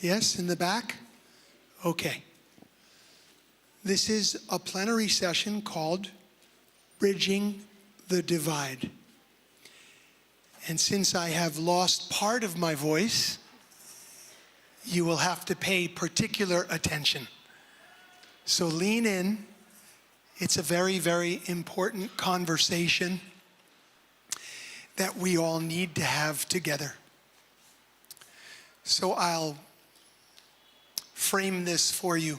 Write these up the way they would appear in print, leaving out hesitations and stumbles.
Yes, in the back? Okay. This is a plenary session called Bridging the Divide. And since I have lost part of my voice, you will have to pay particular attention. So lean in. It's a very, very important conversation that we all need to have together. So I'll frame this for you.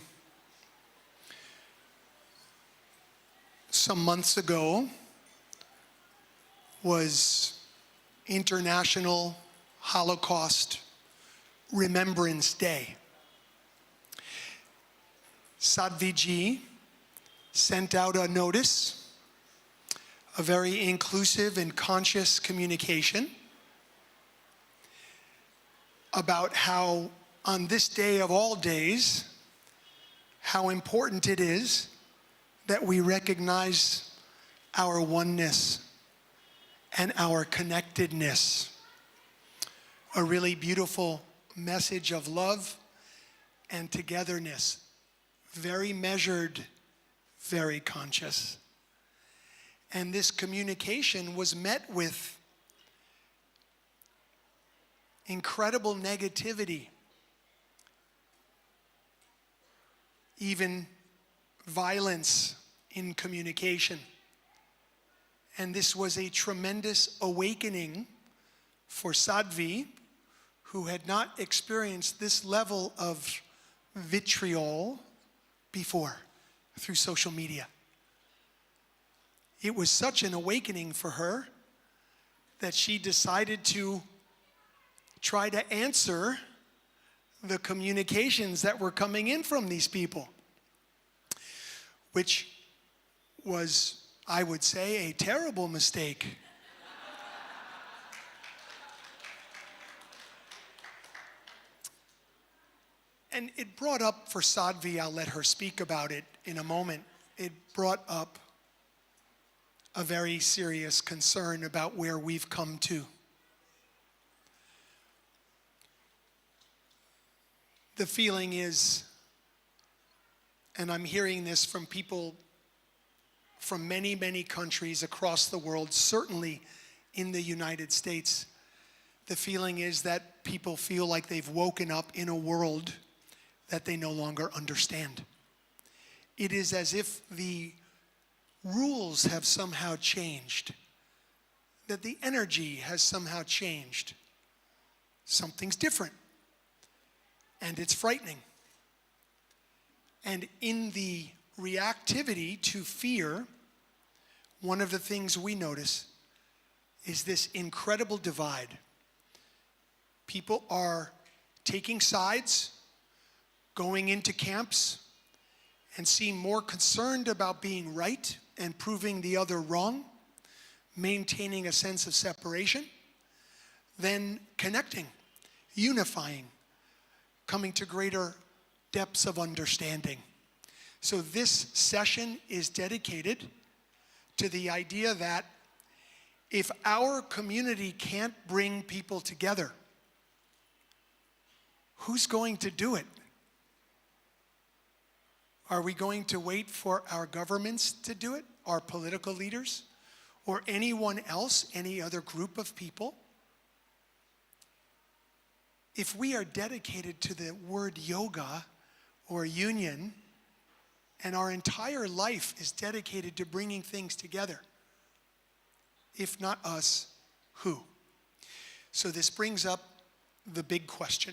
Some months ago was International Holocaust Remembrance Day. Sadhviji sent out a notice, a very inclusive and conscious communication about how on this day of all days, how important it is that we recognize our oneness and our connectedness. A really beautiful message of love and togetherness. Very measured, very conscious. And this communication was met with incredible negativity, even violence in communication. And this was a tremendous awakening for Sadhvi, who had not experienced this level of vitriol before through social media. It was such an awakening for her that she decided to try to answer the communications that were coming in from these people, which was, I would say, a terrible mistake. And it brought up for Sadhvi, I'll let her speak about it in a moment, it brought up a very serious concern about where we've come to. The feeling is, and I'm hearing this from people from many, many countries across the world, certainly in the United States, the feeling is that people feel like they've woken up in a world that they no longer understand. It is as if the rules have somehow changed, that the energy has somehow changed. Something's different, and it's frightening. And in the reactivity to fear, one of the things we notice is this incredible divide. People are taking sides, going into camps, and seem more concerned about being right and proving the other wrong, maintaining a sense of separation, than connecting, unifying, coming to greater depths of understanding. So this session is dedicated to the idea that if our community can't bring people together, who's going to do it? Are we going to wait for our governments to do it, our political leaders, or anyone else, any other group of people? If we are dedicated to the word yoga or union, and our entire life is dedicated to bringing things together, if not us, who? So this brings up the big question.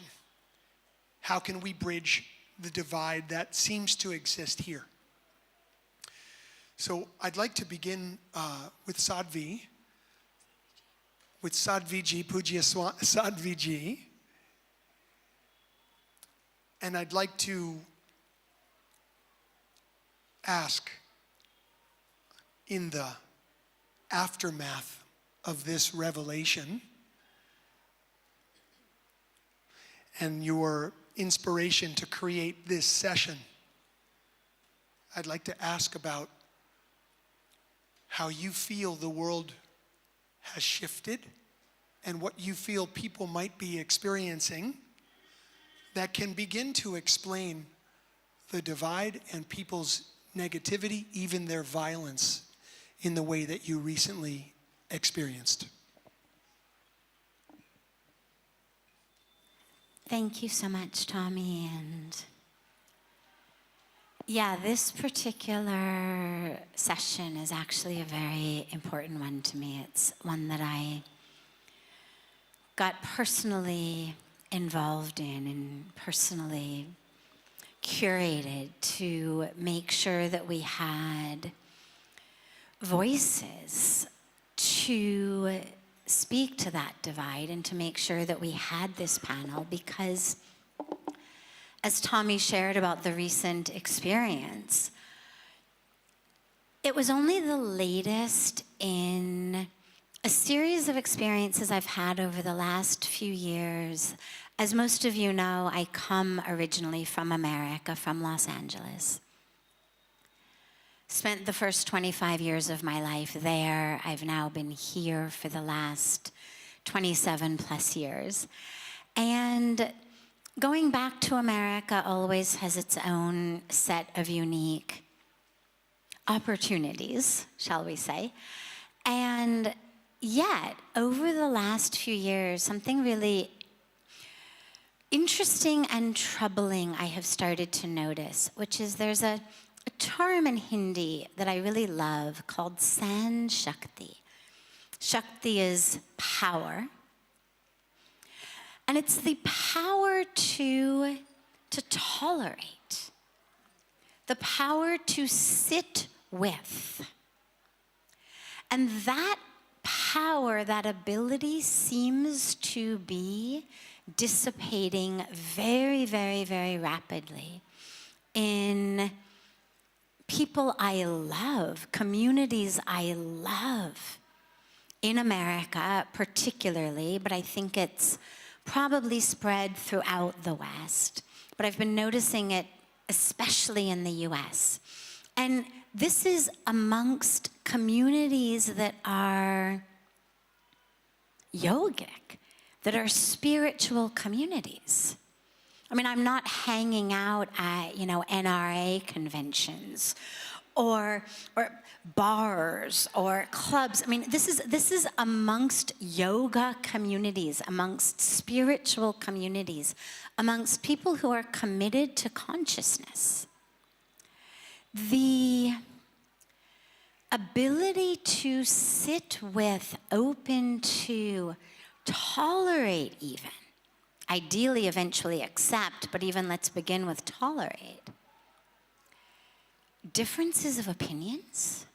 How can we bridge the divide that seems to exist here? So I'd like to begin with Sadhvi, with Sadhviji, Pujya Sadhviji. And I'd like to ask, in the aftermath of this revelation and your inspiration to create this session, I'd like to ask about how you feel the world has shifted and what you feel people might be experiencing that can begin to explain the divide and people's negativity, even their violence, in the way that you recently experienced. Thank you so much, Tommy. And yeah, this particular session is actually a very important one to me. It's one that I got personally involved in and personally curated to make sure that we had voices to speak to that divide and to make sure that we had this panel, because as Tommy shared about the recent experience, it was only the latest in a series of experiences I've had over the last few years. As most of you know, I come originally from America, from Los Angeles. Spent the first 25 years of my life there. I've now been here for the last 27 plus years. And going back to America always has its own set of unique opportunities, shall we say. And yet, over the last few years, something really interesting and troubling I have started to notice, which is there's a term in Hindi that I really love called San Shakti. Shakti is power. And it's the power to tolerate, the power to sit with. And that power, that ability seems to be dissipating very, very, very rapidly in people I love, communities I love, in America particularly, but I think it's probably spread throughout the West. But I've been noticing it especially in the US. And this is amongst communities that are yogic, that are spiritual communities. I mean, I'm not hanging out at, NRA conventions or bars or clubs. I mean, this is amongst yoga communities, amongst spiritual communities, amongst people who are committed to consciousness. The ability to sit with, open to, tolerate even, ideally eventually accept, but even let's begin with tolerate, differences of opinions,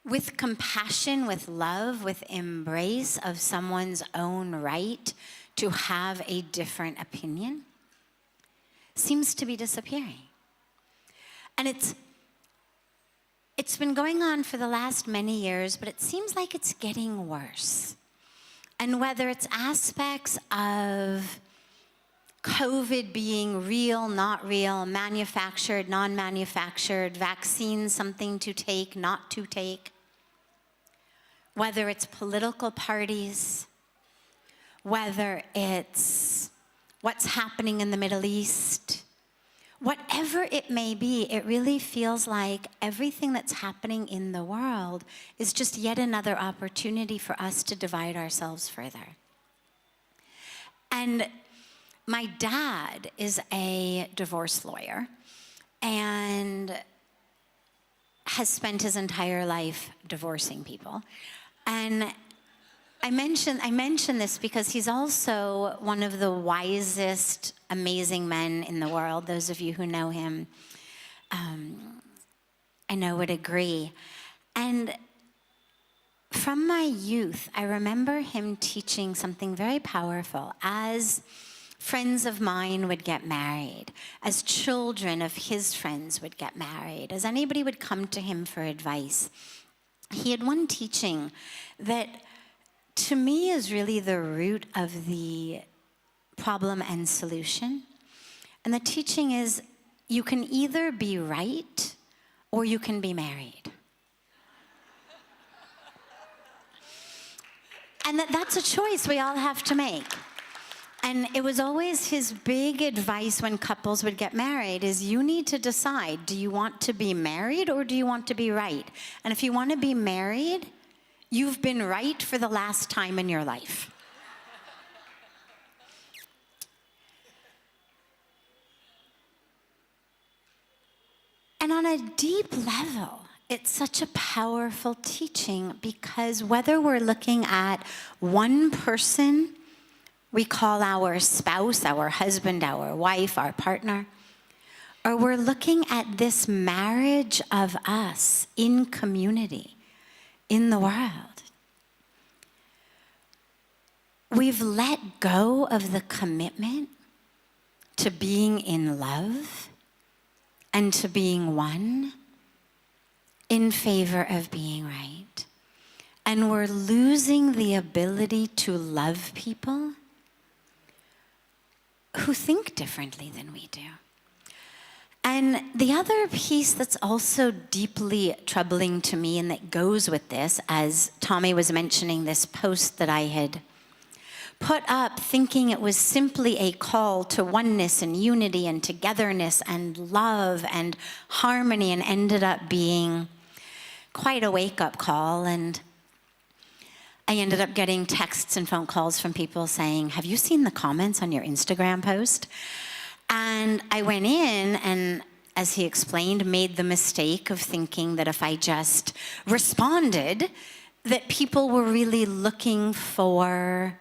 with compassion, with love, with embrace of someone's own right to have a different opinion, seems to be disappearing. And it's been going on for the last many years, but it seems like it's getting worse. And whether it's aspects of COVID being real, not real, manufactured, non-manufactured, vaccines, something to take, not to take, whether it's political parties, whether it's what's happening in the Middle East, whatever it may be, it really feels like everything that's happening in the world is just yet another opportunity for us to divide ourselves further. And my dad is a divorce lawyer and has spent his entire life divorcing people. And I mention this because he's also one of the wisest, amazing men in the world. Those of you who know him, I know would agree. And from my youth, I remember him teaching something very powerful. As friends of mine would get married, as children of his friends would get married, as anybody would come to him for advice, he had one teaching that to me is really the root of the problem and solution. And the teaching is, you can either be right or you can be married. And that's a choice we all have to make. And it was always his big advice when couples would get married is you need to decide, do you want to be married or do you want to be right? And if you want to be married, you've been right for the last time in your life. And on a deep level, it's such a powerful teaching because whether we're looking at one person we call our spouse, our husband, our wife, our partner, or we're looking at this marriage of us in community, in the world, we've let go of the commitment to being in love and to being one in favor of being right. And we're losing the ability to love people who think differently than we do. And the other piece that's also deeply troubling to me and that goes with this, as Tommy was mentioning this post that I had put up thinking it was simply a call to oneness and unity and togetherness and love and harmony, and ended up being quite a wake-up call. And I ended up getting texts and phone calls from people saying, have you seen the comments on your Instagram post? And I went in and, as he explained, made the mistake of thinking that if I just responded, that people were really looking for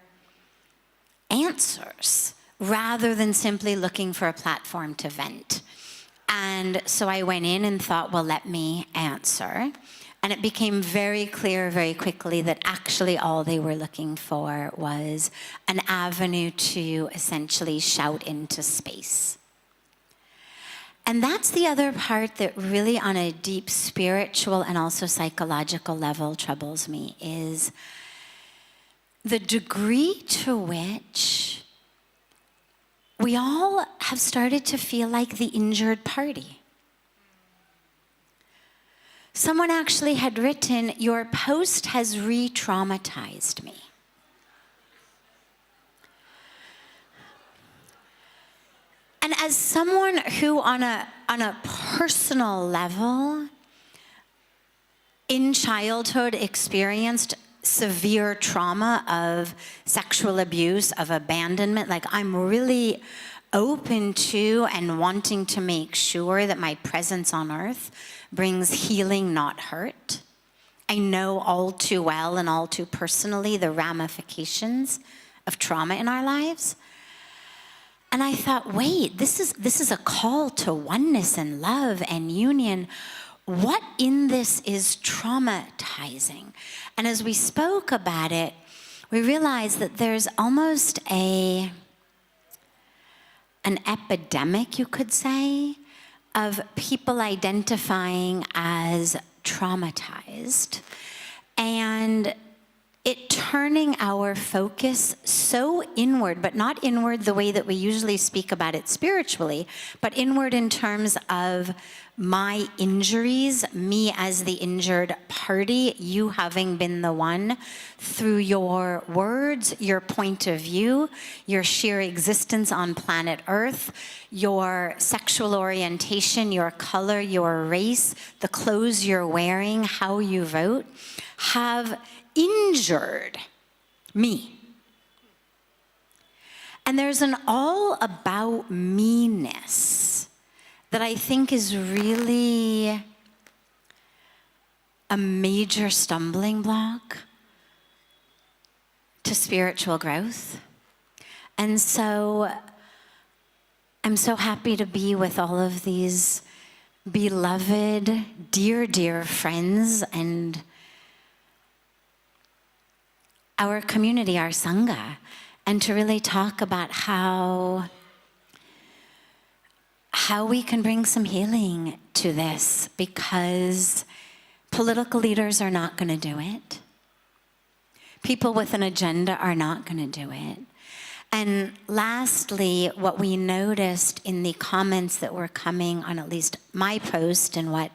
answers rather than simply looking for a platform to vent. And so I went in and thought, well, let me answer. And it became very clear very quickly that actually all they were looking for was an avenue to essentially shout into space. And that's the other part that really on a deep spiritual and also psychological level troubles me, is the degree to which we all have started to feel like the injured party. Someone actually had written, your post has re-traumatized me. And as someone who on a personal level in childhood experienced severe trauma of sexual abuse, of abandonment, like I'm really open to and wanting to make sure that my presence on earth brings healing, not hurt. I know all too well and all too personally the ramifications of trauma in our lives. And I thought, wait, this is a call to oneness and love and union. What in this is traumatizing? And as we spoke about it, we realized that there's almost an epidemic, you could say, of people identifying as traumatized and it turning our focus so inward, but not inward the way that we usually speak about it spiritually, but inward in terms of my injuries, me as the injured party, you having been the one through your words, your point of view, your sheer existence on planet Earth, your sexual orientation, your color, your race, the clothes you're wearing, how you vote, have injured me. And there's an all about me-ness that I think is really a major stumbling block to spiritual growth. And so I'm so happy to be with all of these beloved, dear, dear friends and our community, our Sangha, and to really talk about how we can bring some healing to this, because political leaders are not going to do it. People with an agenda are not going to do it. And lastly, what we noticed in the comments that were coming on at least my post and what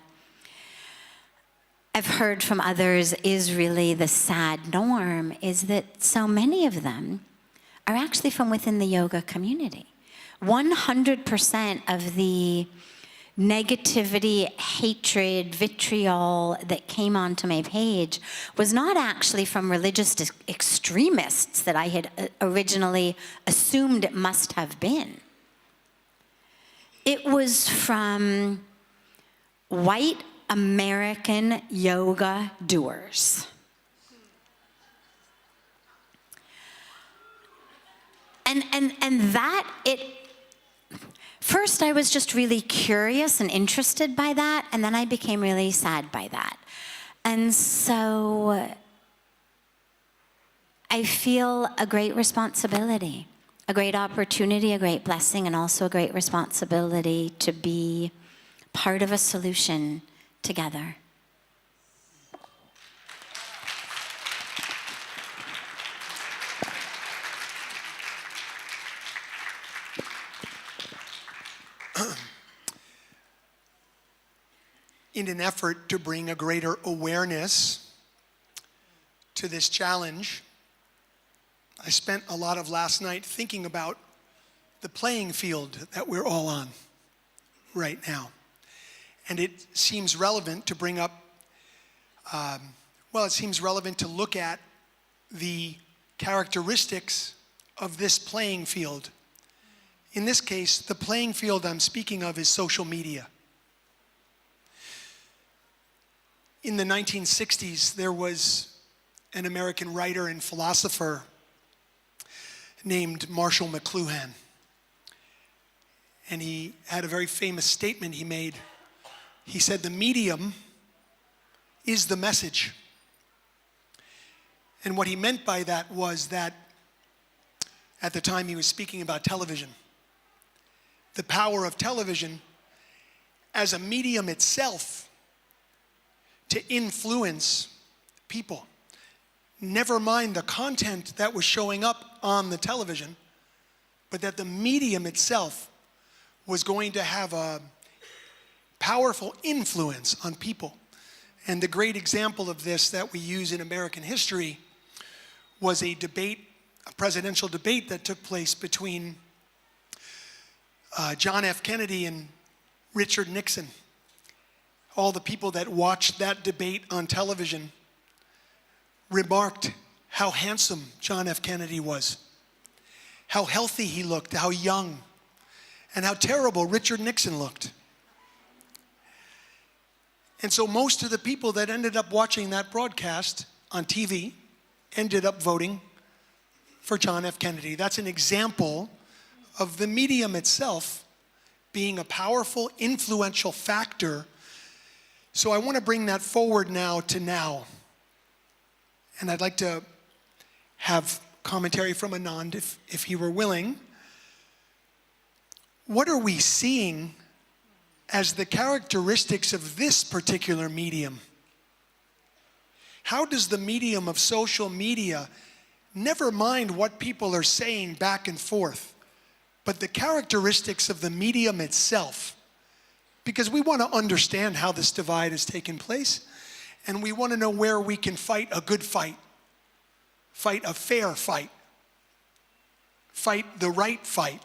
I've heard from others is really the sad norm, is that so many of them are actually from within the yoga community. 100% of the negativity, hatred, vitriol that came onto my page was not actually from religious extremists that I had originally assumed it must have been. It was from white American yoga doers. And that, first I was just really curious and interested by that, and then I became really sad by that. And so I feel a great responsibility, a great opportunity, a great blessing, and also a great responsibility to be part of a solution together. In an effort to bring a greater awareness to this challenge, I spent a lot of last night thinking about the playing field that we're all on right now. And it seems relevant to bring up, it seems relevant to look at the characteristics of this playing field. In this case, the playing field I'm speaking of is social media. In the 1960s, there was an American writer and philosopher named Marshall McLuhan. And he had a very famous statement he made. He said, "The medium is the message." And what he meant by that was that at the time he was speaking about television, the power of television as a medium itself to influence people. Never mind the content that was showing up on the television, but that the medium itself was going to have a powerful influence on people. And the great example of this that we use in American history was a presidential debate that took place between John F. Kennedy and Richard Nixon. All the people that watched that debate on television remarked how handsome John F. Kennedy was, how healthy he looked, how young, and how terrible Richard Nixon looked. And so most of the people that ended up watching that broadcast on TV ended up voting for John F. Kennedy. That's an example of the medium itself being a powerful, influential factor. So I want to bring that forward now to now. And I'd like to have commentary from Anand, if he were willing. What are we seeing as the characteristics of this particular medium? How does the medium of social media, never mind what people are saying back and forth, but the characteristics of the medium itself? Because we want to understand how this divide has taken place, and we want to know where we can fight a good fight, fight a fair fight, fight the right fight.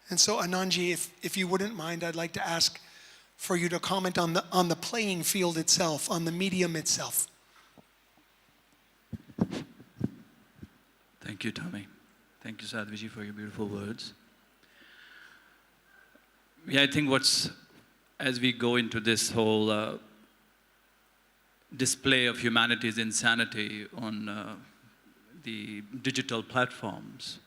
And so Anandji, if you wouldn't mind, I'd like to ask for you to comment on the playing field itself, on the medium itself. Thank you, Tommy. Thank you, Sadhviji, for your beautiful words. Yeah, I think as we go into this whole display of humanity's insanity on the digital platforms,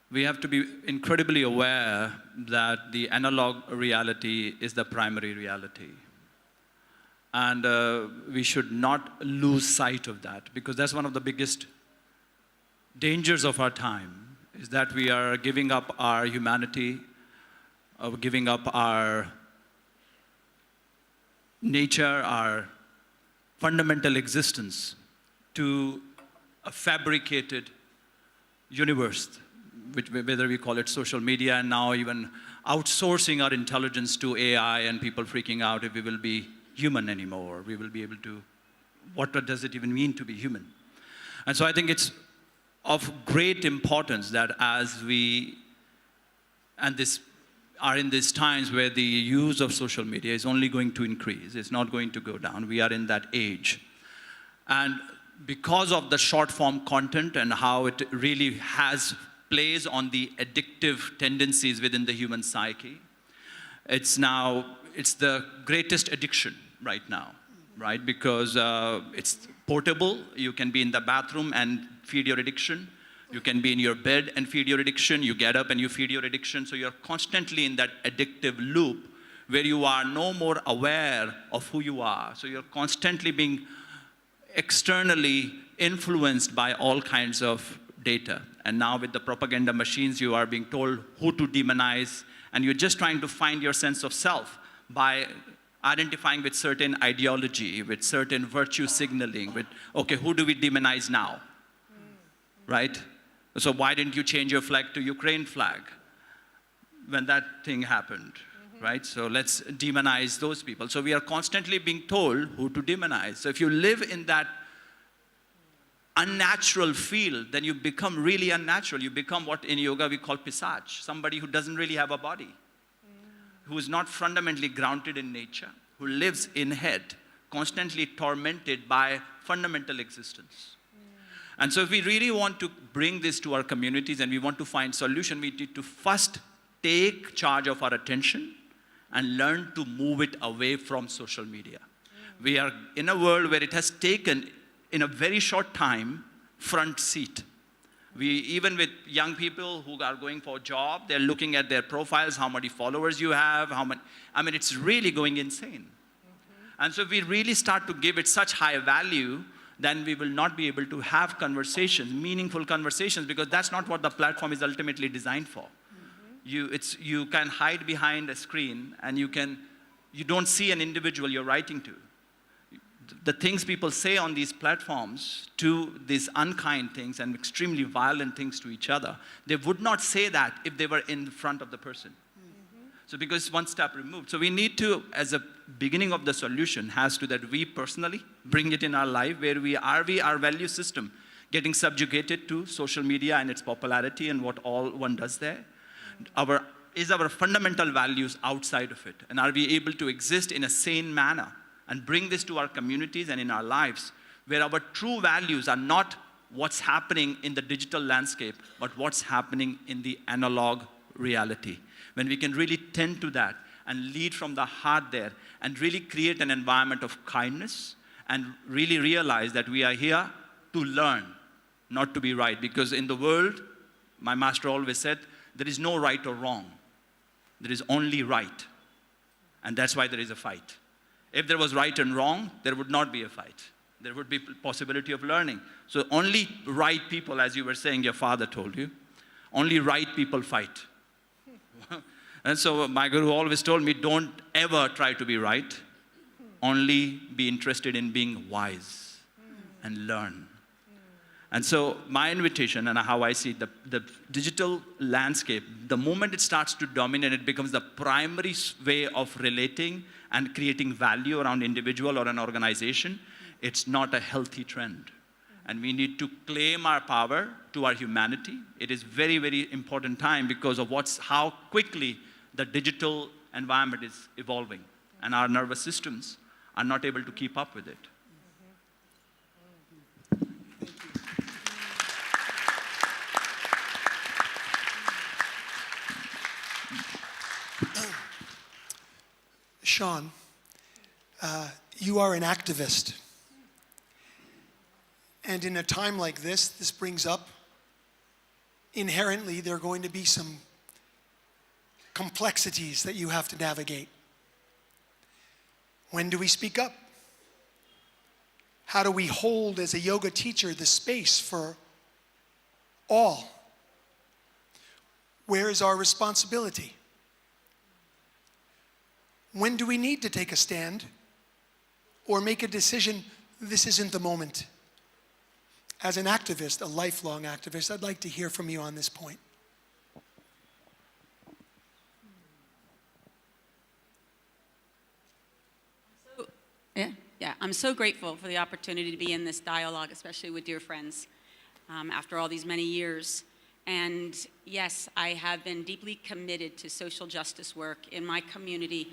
we have to be incredibly aware that the analog reality is the primary reality. And we should not lose sight of that, because that's one of the biggest dangers of our time, is that we are giving up our humanity, giving up our nature, our fundamental existence to a fabricated universe, whether we call it social media, and now even outsourcing our intelligence to AI, and people freaking out if we will be human anymore. We will be able to, what does it even mean to be human? And so I think it's of great importance that as we, and this are in these times where the use of social media is only going to increase, it's not going to go down. We are in that age. And because of the short form content and how it really plays on the addictive tendencies within the human psyche, it's the greatest addiction right now, right? Because it's portable. You can be in the bathroom and feed your addiction. You can be in your bed and feed your addiction. You get up and you feed your addiction. So you're constantly in that addictive loop where you are no more aware of who you are. So you're constantly being externally influenced by all kinds of data. And now with the propaganda machines, you are being told who to demonize, and you're just trying to find your sense of self by identifying with certain ideology, with certain virtue signaling, with, okay, who do we demonize now, right? So why didn't you change your flag to Ukraine flag when that thing happened, right? So let's demonize those people. So we are constantly being told who to demonize. So if you live in that unnatural field, then you become really unnatural. You become what in yoga we call pisach, somebody who doesn't really have a body, who is not fundamentally grounded in nature, who lives in head, constantly tormented by fundamental existence. And so if we really want to bring this to our communities and we want to find solution, we need to first take charge of our attention and learn to move it away from social media. We are in a world where it has taken, in a very short time, front seat. Even with young people who are going for a job, they're looking at their profiles, how many followers you have, it's really going insane. And so if we really start to give it such high value, then we will not be able to have conversations, meaningful conversations, because that's not what the platform is ultimately designed for. You can hide behind a screen and you don't see an individual you're writing to. The things people say on these platforms, to these unkind things and extremely violent things to each other, they would not say that if they were in front of the person. So because one step removed. So we need to, as a beginning of the solution, has to that we personally bring it in our life, where our value system getting subjugated to social media and its popularity and what all one does there. Is our fundamental values outside of it? And are we able to exist in a sane manner and bring this to our communities and in our lives, where our true values are not what's happening in the digital landscape, but what's happening in the analog reality. When we can really tend to that and lead from the heart there and really create an environment of kindness and really realize that we are here to learn, not to be right. Because in the world, my master always said, there is no right or wrong. There is only right. And that's why there is a fight. If there was right and wrong, there would not be a fight. There would be possibility of learning. So only right people, as you were saying, your father told you, only right people fight. And so my guru always told me, don't ever try to be right. Only be interested in being wise and learn. And so my invitation and how I see the digital landscape, the moment it starts to dominate, it becomes the primary way of relating and creating value around individual or an organization. It's not a healthy trend. And we need to claim our power to our humanity. It is very, very important time because of how quickly the digital environment is evolving. And our nervous systems are not able to keep up with it. Seane, you are an activist. And in a time like this brings up, inherently, there are going to be some complexities that you have to navigate. When do we speak up? How do we hold, as a yoga teacher, the space for all? Where is our responsibility? When do we need to take a stand or make a decision, this isn't the moment? As an activist, a lifelong activist, I'd like to hear from you on this point. I'm so grateful for the opportunity to be in this dialogue, especially with dear friends. after all these many years. And yes, I have been deeply committed to social justice work in my community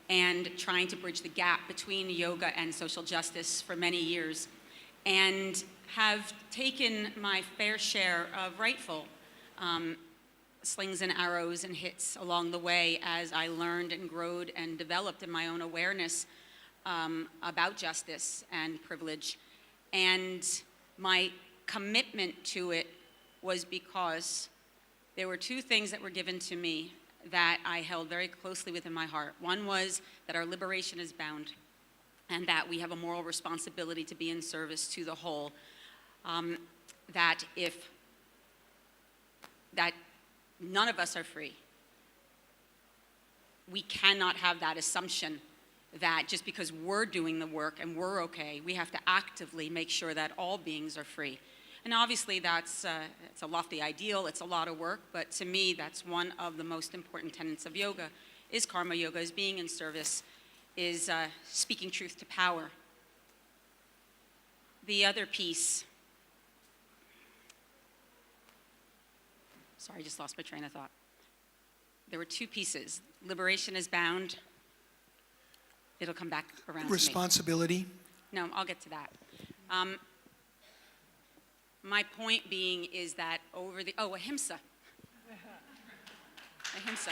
and trying to bridge the gap between yoga and social justice for many years, and have taken my fair share of rightful slings and arrows and hits along the way as I learned and growed and developed in my own awareness about justice and privilege. And my commitment to it was because there were two things that were given to me that I held very closely within my heart. One was that our liberation is bound, and that we have a moral responsibility to be in service to the whole. That none of us are free. We cannot have that assumption that just because we're doing the work and we're okay, we have to actively make sure that all beings are free. And obviously it's a lofty ideal, it's a lot of work, but to me that's one of the most important tenets of yoga, is karma yoga, is being in service, is speaking truth to power. The other piece, sorry, I just lost my train of thought. There were two pieces. Liberation is bound. It'll come back around to me. Responsibility. No, I'll get to that. My point being is that ahimsa. Ahimsa.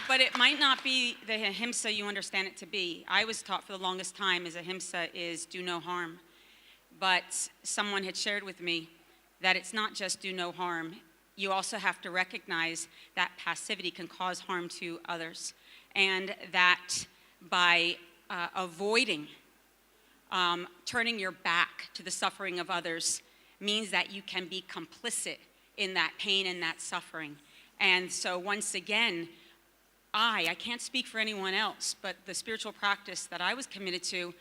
But it might not be the ahimsa you understand it to be. I was taught for the longest time as ahimsa is do no harm. But someone had shared with me that it's not just do no harm. You also have to recognize that passivity can cause harm to others. And that by avoiding turning your back to the suffering of others means that you can be complicit in that pain and that suffering. And so once again, I can't speak for anyone else, but the spiritual practice that I was committed to,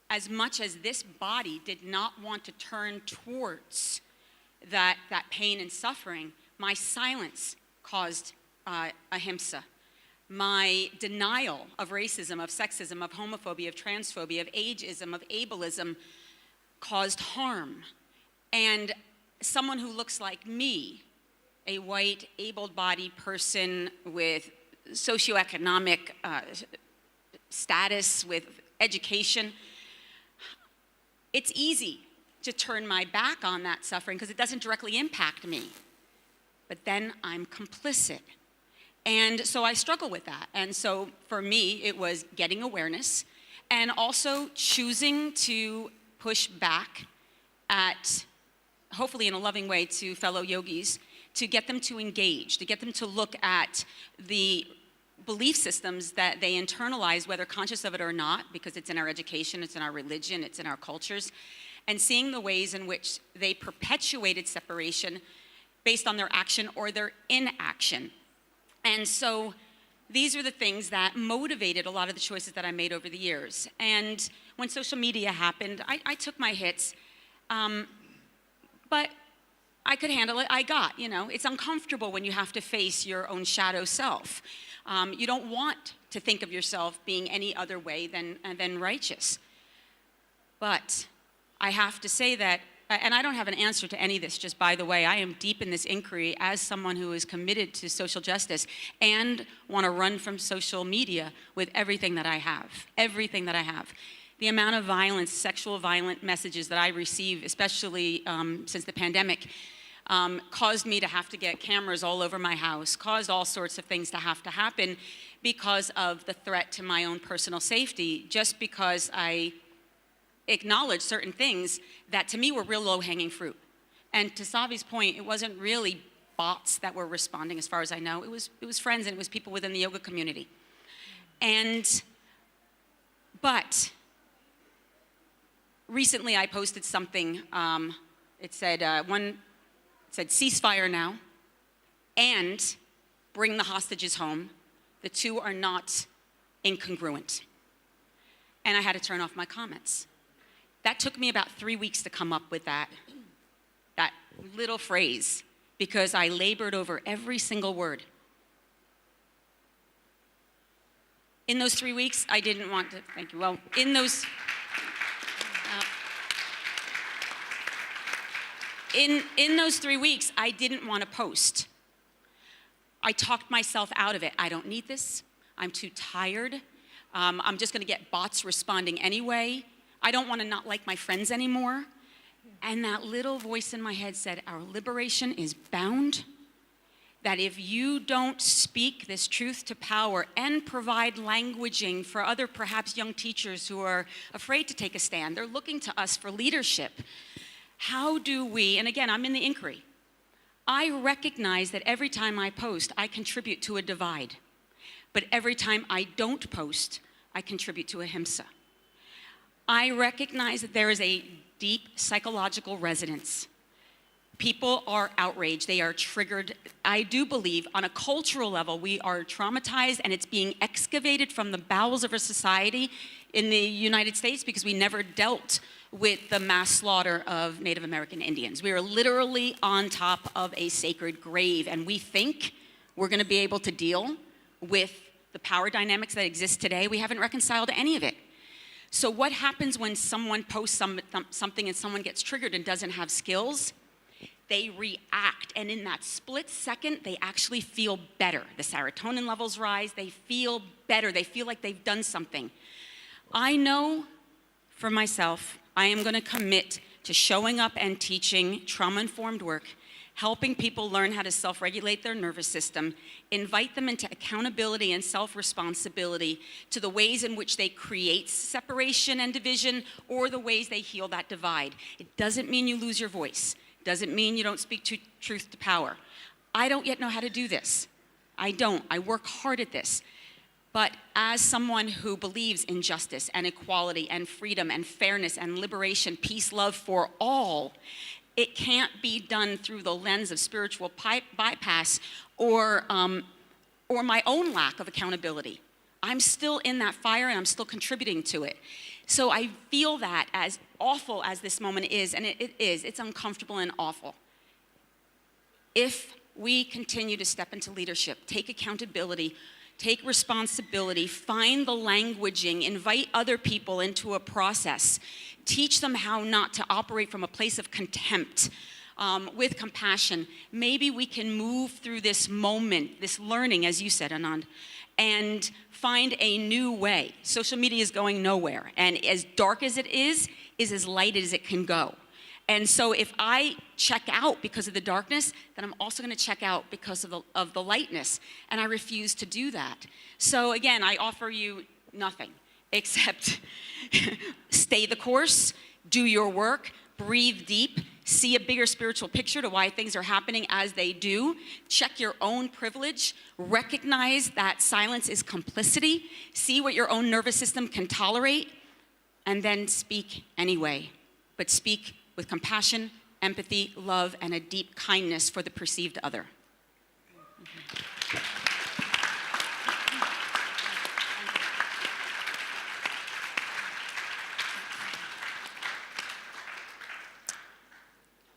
as much as this body did not want to turn towards that pain and suffering, my silence caused ahimsa. My denial of racism, of sexism, of homophobia, of transphobia, of ageism, of ableism caused harm. And someone who looks like me, a white, able-bodied person with socioeconomic status, with education, it's easy to turn my back on that suffering because it doesn't directly impact me. But then I'm complicit. And so I struggle with that. And so for me, it was getting awareness and also choosing to push back at, hopefully in a loving way, to fellow yogis, to get them to engage, to get them to look at the belief systems that they internalize, whether conscious of it or not, because it's in our education, it's in our religion, it's in our cultures, and seeing the ways in which they perpetuated separation based on their action or their inaction. And so these are the things that motivated a lot of the choices that I made over the years. And when social media happened, I took my hits, but I could handle it. It's uncomfortable when you have to face your own shadow self. You don't want to think of yourself being any other way than righteous. But I have to say that, and I don't have an answer to any of this, just by the way, I am deep in this inquiry as someone who is committed to social justice and want to run from social media with everything that I have, The amount of violence, sexual violent messages that I receive, especially since the pandemic, caused me to have to get cameras all over my house, caused all sorts of things to have to happen because of the threat to my own personal safety, just because I acknowledge certain things that to me were real low-hanging fruit. And to Sadhvi's point, it wasn't really bots that were responding as far as I know. It was friends and it was people within the yoga community. But recently I posted something, it said ceasefire now and bring the hostages home. The two are not incongruent. And I had to turn off my comments. That took me about 3 weeks to come up with that little phrase, because I labored over every single word. In those 3 weeks, I didn't want to, thank you, well, in those, in those 3 weeks, I didn't want to post. I talked myself out of it. I don't need this. I'm too tired. I'm just going to get bots responding anyway. I don't want to not like my friends anymore. And that little voice in my head said, our liberation is bound. That if you don't speak this truth to power and provide languaging for other perhaps young teachers who are afraid to take a stand, they're looking to us for leadership. How do we, and again, I'm in the inquiry. I recognize that every time I post, I contribute to a divide. But every time I don't post, I contribute to a himsa. I recognize that there is a deep psychological resonance. People are outraged, they are triggered. I do believe on a cultural level, we are traumatized and it's being excavated from the bowels of our society in the United States because we never dealt with the mass slaughter of Native American Indians. We are literally on top of a sacred grave, and we think we're gonna be able to deal with the power dynamics that exist today. We haven't reconciled any of it. So what happens when someone posts something and someone gets triggered and doesn't have skills? They react, and in that split second, they actually feel better. The serotonin levels rise, they feel better, they feel like they've done something. I know for myself, I am gonna commit to showing up and teaching trauma-informed work, helping people learn how to self-regulate their nervous system, invite them into accountability and self-responsibility to the ways in which they create separation and division or the ways they heal that divide. It doesn't mean you lose your voice. Doesn't mean you don't speak truth to power. I don't yet know how to do this. I don't. I work hard at this. But as someone who believes in justice and equality and freedom and fairness and liberation, peace, love for all, it can't be done through the lens of spiritual bypass or my own lack of accountability. I'm still in that fire and I'm still contributing to it. So I feel that as awful as this moment is, and it is, it's uncomfortable and awful. If we continue to step into leadership, take accountability, take responsibility, find the languaging, invite other people into a process, teach them how not to operate from a place of contempt, with compassion, maybe we can move through this moment, this learning, as you said, Anand, and find a new way. Social media is going nowhere, and as dark as it is as light as it can go. And so if I check out because of the darkness, then I'm also gonna check out because of the lightness, and I refuse to do that. So again, I offer you nothing except stay the course, do your work, breathe deep, see a bigger spiritual picture to why things are happening as they do, check your own privilege, recognize that silence is complicity, see what your own nervous system can tolerate, and then speak anyway. But speak with compassion, empathy, love, and a deep kindness for the perceived other.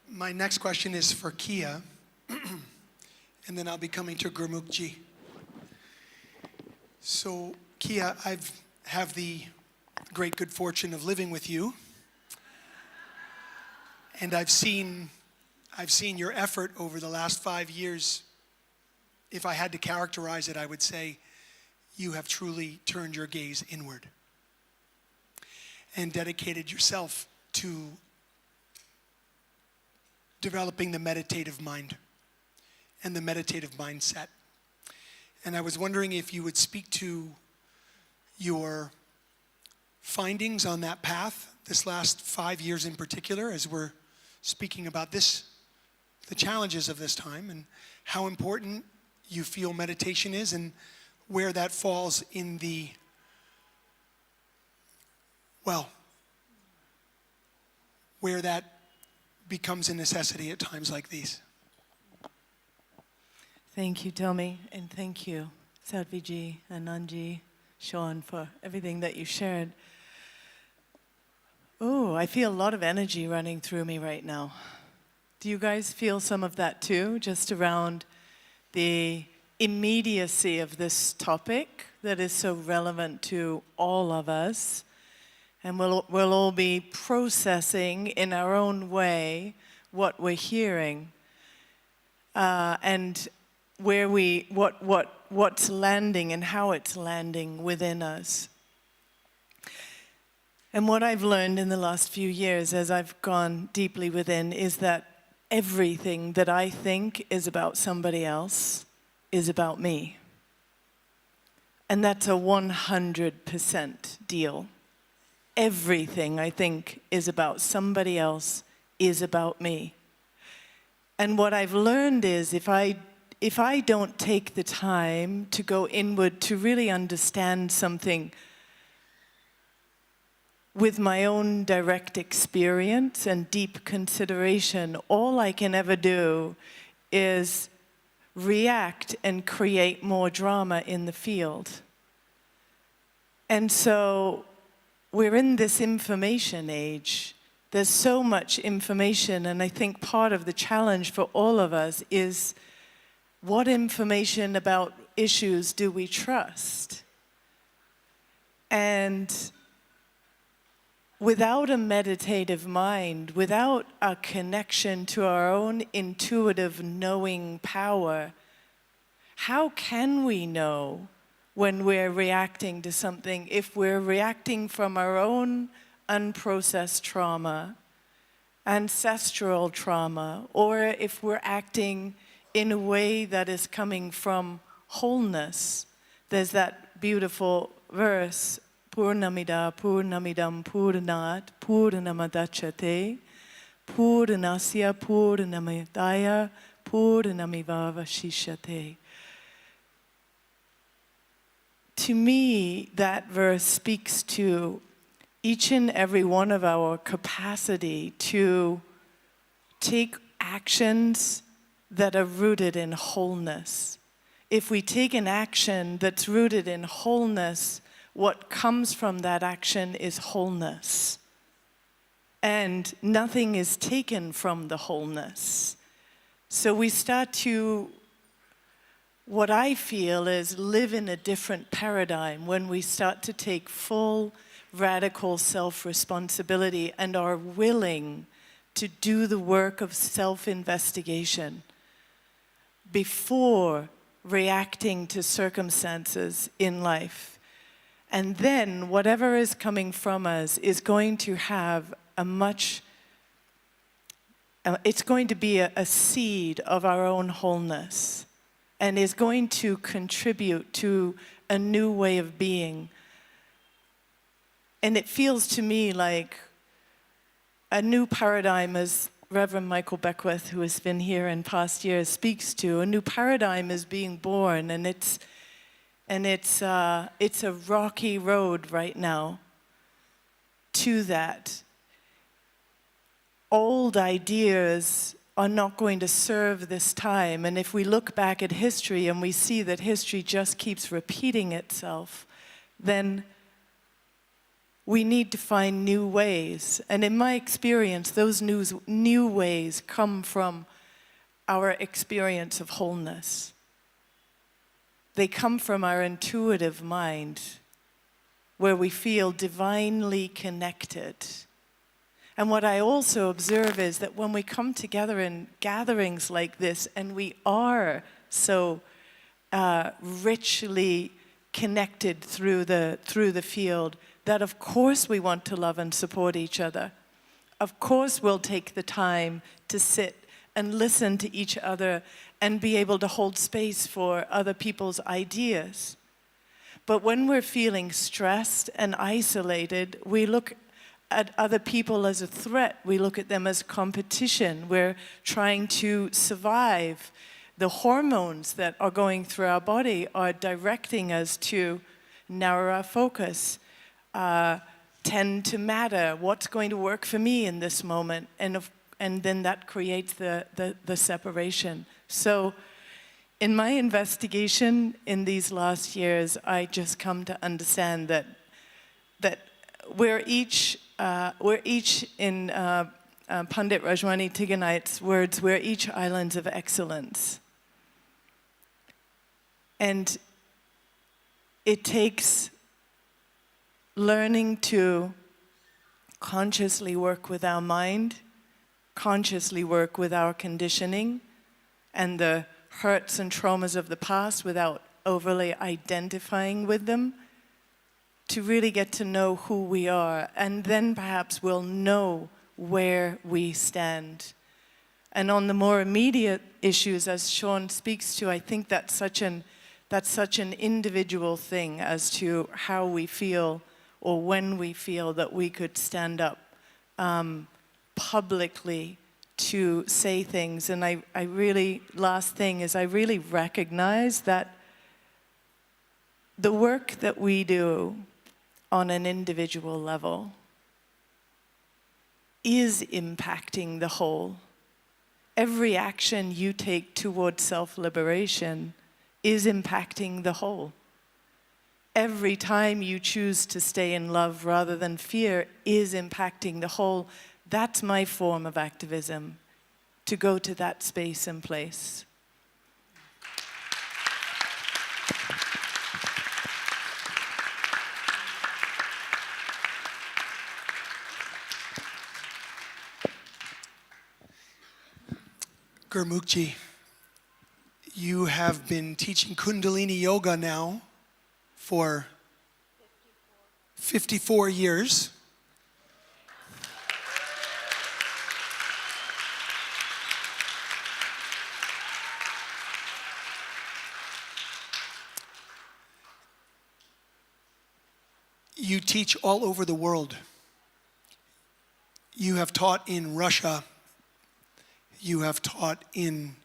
My next question is for Kia, and then I'll be coming to Gurmukh ji. So, Kia, I have the great good fortune of living with you, and I've seen your effort over the last 5 years. If I had to characterize it, I would say you have truly turned your gaze inward and dedicated yourself to developing the meditative mind and the meditative mindset. And I was wondering if you would speak to your findings on that path, this last 5 years in particular, as we're speaking about this, the challenges of this time, and how important you feel meditation is, and where that falls in the, well, where that becomes a necessity at times like these. Thank you, Tomi, and thank you, Sadhviji, Anandji, Sean, for everything that you shared. Oh, I feel a lot of energy running through me right now. Do you guys feel some of that too, just around the immediacy of this topic that is so relevant to all of us? And we'll all be processing in our own way what we're hearing, and what's landing and how it's landing within us. And what I've learned in the last few years as I've gone deeply within is that everything that I think is about somebody else is about me. And that's a 100% deal. Everything I think is about somebody else is about me. And what I've learned is if I don't take the time to go inward to really understand something with my own direct experience and deep consideration, all I can ever do is react and create more drama in the field. And so we're in this information age. There's so much information, and I think part of the challenge for all of us is what information about issues do we trust? And without a meditative mind, without a connection to our own intuitive knowing power, how can we know when we're reacting to something if we're reacting from our own unprocessed trauma, ancestral trauma, or if we're acting in a way that is coming from wholeness? There's that beautiful verse, Purnamida Purnamidam Purnat Purnamadachate Purnasya Purnamadaya Purnamivavashishate. To me, that verse speaks to each and every one of our capacity to take actions that are rooted in wholeness. If we take an action that's rooted in wholeness, what comes from that action is wholeness. And nothing is taken from the wholeness. So we start to, what I feel is, live in a different paradigm when we start to take full, radical self-responsibility and are willing to do the work of self-investigation before reacting to circumstances in life. And then whatever is coming from us is going to have it's going to be a seed of our own wholeness and is going to contribute to a new way of being. And it feels to me like a new paradigm, as Reverend Michael Beckwith, who has been here in past years, speaks to, a new paradigm is being born, and it's a rocky road right now to that. Old ideas are not going to serve this time, and if we look back at history and we see that history just keeps repeating itself, then we need to find new ways. And in my experience, those new ways come from our experience of wholeness. They come from our intuitive mind, where we feel divinely connected. And what I also observe is that when we come together in gatherings like this, and we are so richly connected through the field, that of course we want to love and support each other. Of course we'll take the time to sit and listen to each other and be able to hold space for other people's ideas. But when we're feeling stressed and isolated, we look at other people as a threat. We look at them as competition. We're trying to survive. The hormones that are going through our body are directing us to narrow our focus, tend to matter, what's going to work for me in this moment, and then that creates the separation. So in my investigation in these last years, I just come to understand that we're each in Pandit Rajmani Tiganite's words, we're each islands of excellence. And it takes learning to consciously work with our mind consciously work with our conditioning and the hurts and traumas of the past without overly identifying with them, to really get to know who we are, and then perhaps we'll know where we stand. And on the more immediate issues, as Seane speaks to, I think that's such an individual thing as to how we feel or when we feel that we could stand up publicly to say things. And I really, last thing is, I really recognize that the work that we do on an individual level is impacting the whole. Every action you take towards self-liberation is impacting the whole. Every time you choose to stay in love rather than fear is impacting the whole. That's my form of activism, to go to that space and place. Gurmukhji, you have been teaching Kundalini Yoga now for 54 years. You teach all over the world. You have taught in Russia. You have taught in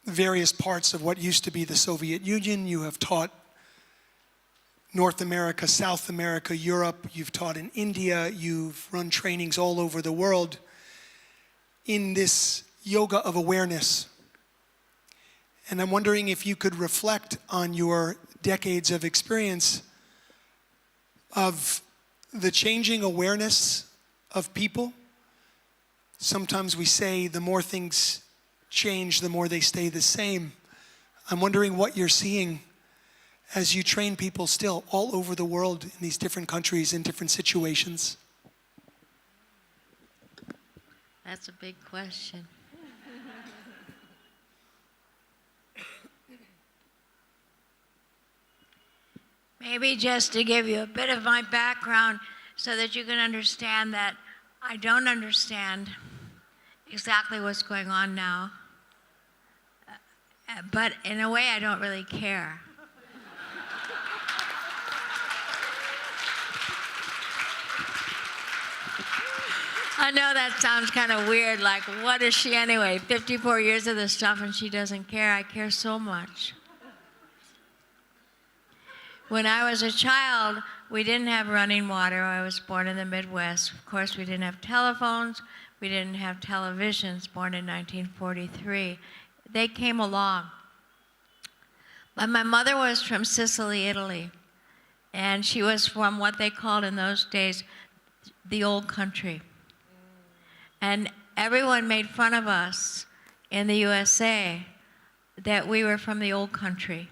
various parts of what used to be the Soviet Union. You have taught North America, South America, Europe. You've taught in India. You've run trainings all over the world in this yoga of awareness. And I'm wondering if you could reflect on your decades of experience of the changing awareness of people. Sometimes we say the more things change, the more they stay the same. I'm wondering what you're seeing as you train people still all over the world in these different countries, in different situations. That's a big question. Maybe just to give you a bit of my background so that you can understand that I don't understand exactly what's going on now. But in a way, I don't really care. I know that sounds kind of weird, like, what is she anyway? 54 years of this stuff and she doesn't care. I care so much. When I was a child, we didn't have running water. I was born in the Midwest. Of course, we didn't have telephones. We didn't have televisions, born in 1943. They came along. But my mother was from Sicily, Italy. And she was from what they called in those days the old country. And everyone made fun of us in the USA that we were from the old country.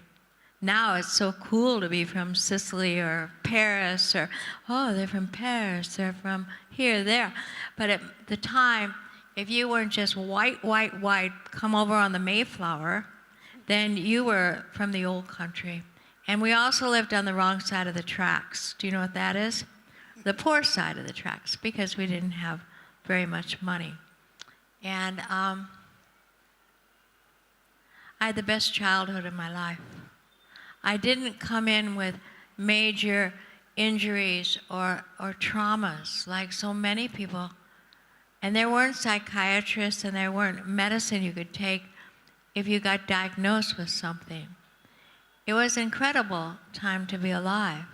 Now it's so cool to be from Sicily or Paris, or, oh, they're from Paris, they're from here, there. But at the time, if you weren't just white, come over on the Mayflower, then you were from the old country. And we also lived on the wrong side of the tracks. Do you know what that is? The poor side of the tracks, because we didn't have very much money. And I had the best childhood of my life. I didn't come in with major injuries or traumas like so many people. And there weren't psychiatrists and there weren't medicine you could take if you got diagnosed with something. It was an incredible time to be alive.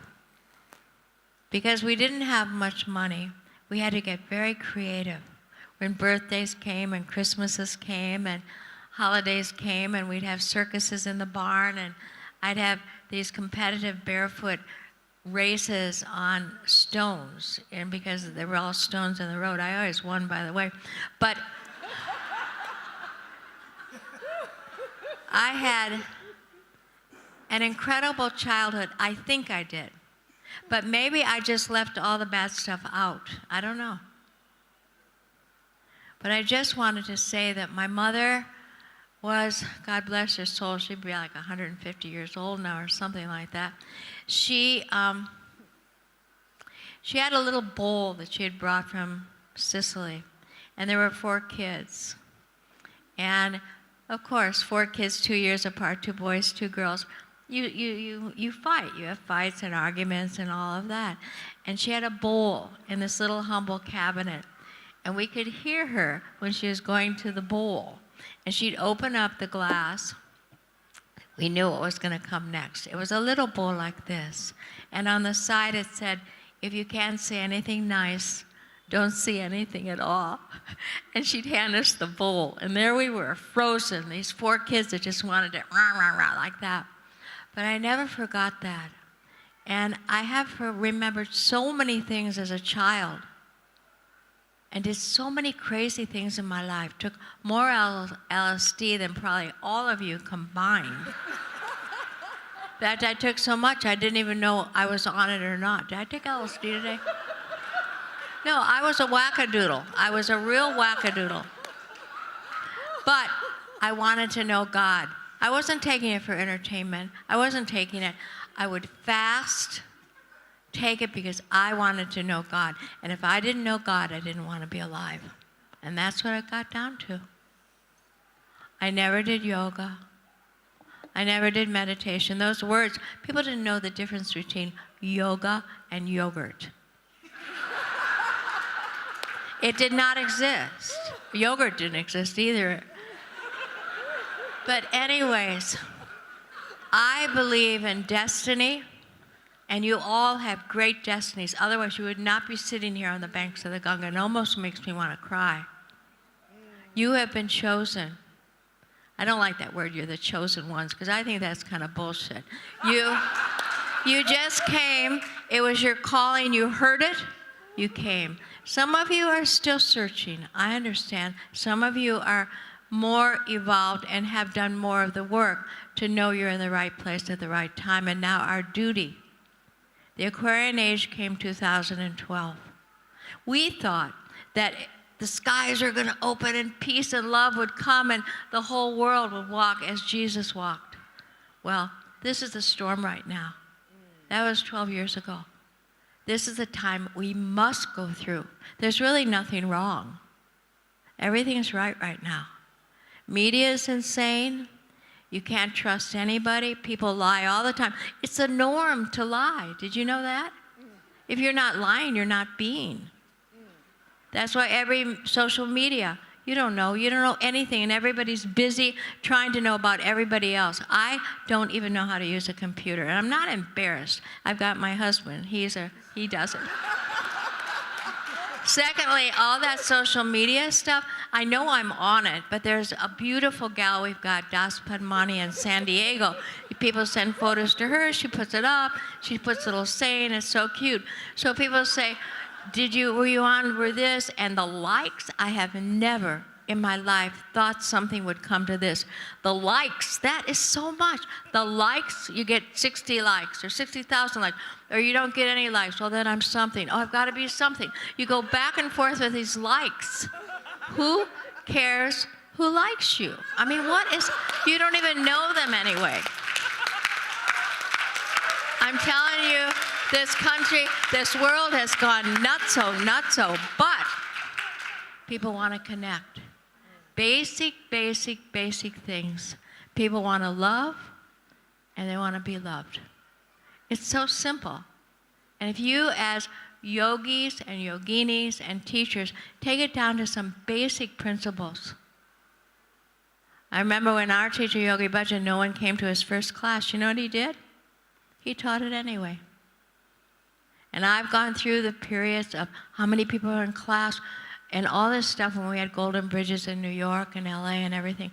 Because we didn't have much money, we had to get very creative. When birthdays came and Christmases came and holidays came, and we'd have circuses in the barn, and I'd have these competitive barefoot races on stones, and because there were all stones in the road, I always won, by the way. But I had an incredible childhood. I think I did. But maybe I just left all the bad stuff out. I don't know. But I just wanted to say that my mother was, God bless her soul, she'd be like 150 years old now or something like that. She had a little bowl that she had brought from Sicily, and there were 4 kids. And of course, 4 kids, 2 years apart, 2 boys, 2 girls. You fight. You have fights and arguments and all of that. And she had a bowl in this little humble cabinet. And we could hear her when she was going to the bowl. And she'd open up the glass. We knew what was going to come next. It was a little bowl like this. And on the side it said, if you can't say anything nice, don't see anything at all. And she'd hand us the bowl. And there we were, frozen, these 4 kids that just wanted to rah, rah, rah, like that. But I never forgot that. And I have remembered so many things as a child and did so many crazy things in my life. Took more LSD than probably all of you combined. In fact, I took so much I didn't even know I was on it or not. Did I take LSD today? No, I was a wackadoodle. I was a real wackadoodle. But I wanted to know God. I wasn't taking it for entertainment. I wasn't taking it. I would fast, take it because I wanted to know God. And if I didn't know God, I didn't want to be alive. And that's what it got down to. I never did yoga. I never did meditation. Those words, people didn't know the difference between yoga and yogurt. It did not exist. Yogurt didn't exist either. But anyways, I believe in destiny, and you all have great destinies. Otherwise, you would not be sitting here on the banks of the Ganga. It almost makes me want to cry. You have been chosen. I don't like that word, you're the chosen ones, because I think that's kind of bullshit. You just came. It was your calling. You heard it. You came. Some of you are still searching. I understand. Some of you are more evolved and have done more of the work to know you're in the right place at the right time. And now our duty. The Aquarian Age came 2012. We thought that the skies are going to open and peace and love would come and the whole world would walk as Jesus walked. Well, this is the storm right now. That was 12 years ago. This is the time we must go through. There's really nothing wrong. Everything's right now. Media is insane. You can't trust anybody. People lie all the time. It's a norm to lie. Did you know that? If you're not lying, you're not being. That's why every social media, you don't know anything, and everybody's busy trying to know about everybody else. I don't even know how to use a computer, and I'm not embarrassed. I've got my husband. He does it. Secondly, all that social media stuff, I know I'm on it, but there's a beautiful gal we've got, Das Padmani in San Diego. People send photos to her, she puts it up, she puts a little saying, it's so cute. So people say, were you on with this? And the likes, I have never in my life thought something would come to this. The likes, that is so much. The likes, you get 60 likes or 60,000 likes, or you don't get any likes. Well, then I'm something. Oh, I've got to be something. You go back and forth with these likes. Who cares who likes you? I mean, you don't even know them anyway. I'm telling you, this country, this world has gone nutso, but people want to connect. Basic things. People want to love, and they want to be loved. It's so simple. And if you, as yogis and yoginis and teachers, take it down to some basic principles. I remember when our teacher, Yogi Bhajan, no one came to his first class. You know what he did? He taught it anyway. And I've gone through the periods of how many people are in class and all this stuff when we had golden bridges in New York and LA and everything.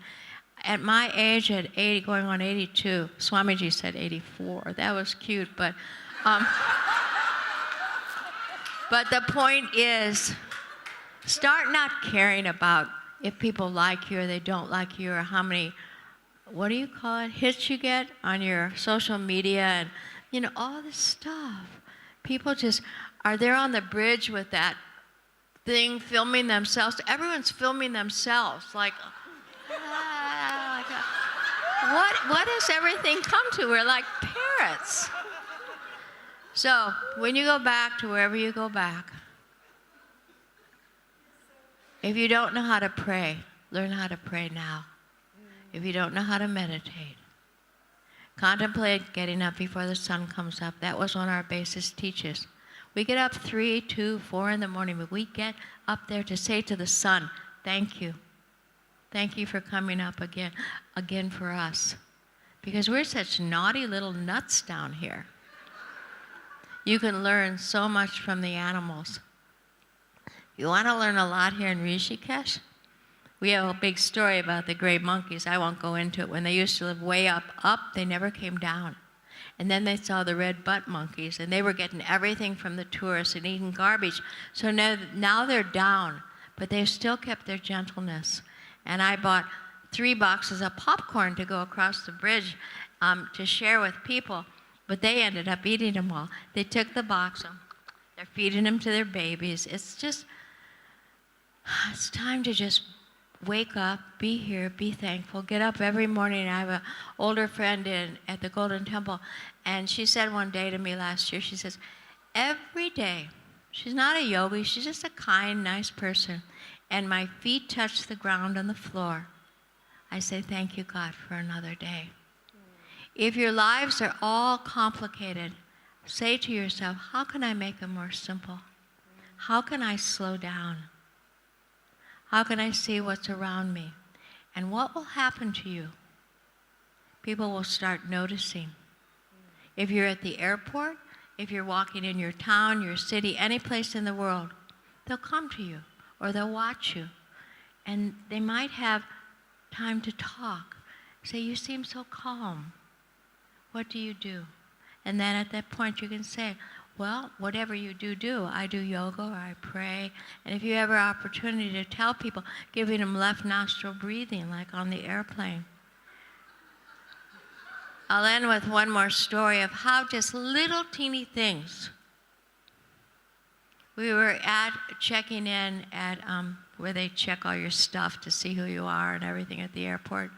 At my age, at 80, going on 82, Swamiji said 84. That was cute, but the point is, start not caring about if people like you or they don't like you or how many, what do you call it, hits you get on your social media and, all this stuff. People just are there on the bridge with that thing filming themselves. Everyone's filming themselves. Like, what has everything come to? We're like parrots. So when you go back to wherever you go back, if you don't know how to pray, learn how to pray now. If you don't know how to meditate, contemplate getting up before the sun comes up. That was one of our basis teaches. We get up 3, 2, 4 in the morning, but we get up there to say to the sun, thank you. Thank you for coming up again for us. Because we're such naughty little nuts down here. You can learn so much from the animals. You want to learn a lot here in Rishikesh? We have a big story about the gray monkeys. I won't go into it. When they used to live way up, they never came down. And then they saw the red butt monkeys, and they were getting everything from the tourists and eating garbage. So now they're down, but they've still kept their gentleness. And I bought 3 boxes of popcorn to go across the bridge to share with people, but they ended up eating them all. They took the box, they're feeding them to their babies. It's time to just wake up, be here, be thankful, get up every morning. I have an older friend at the Golden Temple, and she said one day to me last year, she says, every day, she's not a yogi, she's just a kind, nice person, and my feet touch the ground on the floor, I say, thank you, God, for another day. If your lives are all complicated, say to yourself, how can I make them more simple? How can I slow down? How can I see what's around me? And what will happen to you? People will start noticing. If you're at the airport, if you're walking in your town, your city, any place in the world, they'll come to you or they'll watch you. And they might have time to talk. Say, you seem so calm. What do you do? And then at that point you can say, well, whatever you do. I do yoga or I pray. And if you have an opportunity to tell people, giving them left nostril breathing, like on the airplane. I'll end with one more story of how just little teeny things. We were checking in at where they check all your stuff to see who you are and everything at the airport.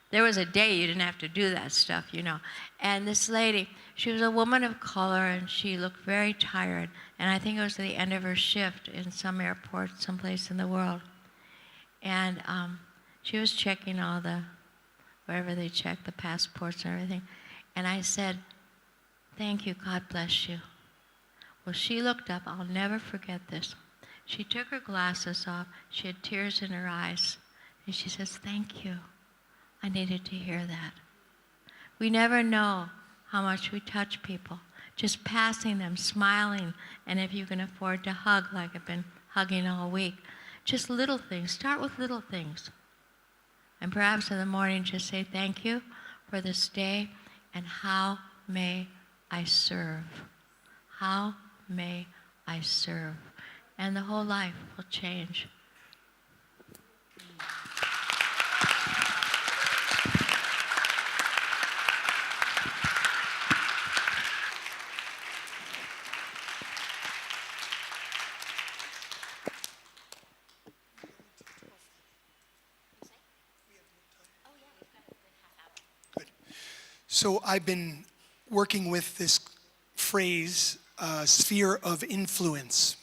There was a day you didn't have to do that stuff, you know. And this lady, she was a woman of color, and she looked very tired. And I think it was the end of her shift in some airport, someplace in the world. And she was checking all wherever they check the passports and everything. And I said, thank you, God bless you. Well, she looked up, I'll never forget this. She took her glasses off, she had tears in her eyes, and she says, thank you. I needed to hear that. We never know how much we touch people. Just passing them, smiling, and if you can afford to hug, like I've been hugging all week, just little things. Start with little things. And perhaps in the morning just say, thank you for this day, and how may I serve? How may I serve? And the whole life will change. So I've been working with this phrase, sphere of influence.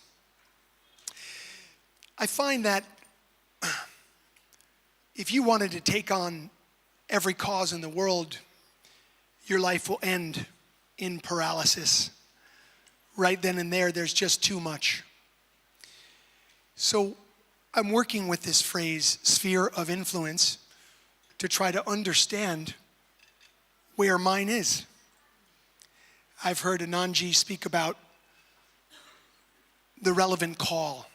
I find that if you wanted to take on every cause in the world, your life will end in paralysis. Right then and there, there's just too much. So I'm working with this phrase, sphere of influence, to try to understand where mine is. I've heard Anandji speak about the relevant call.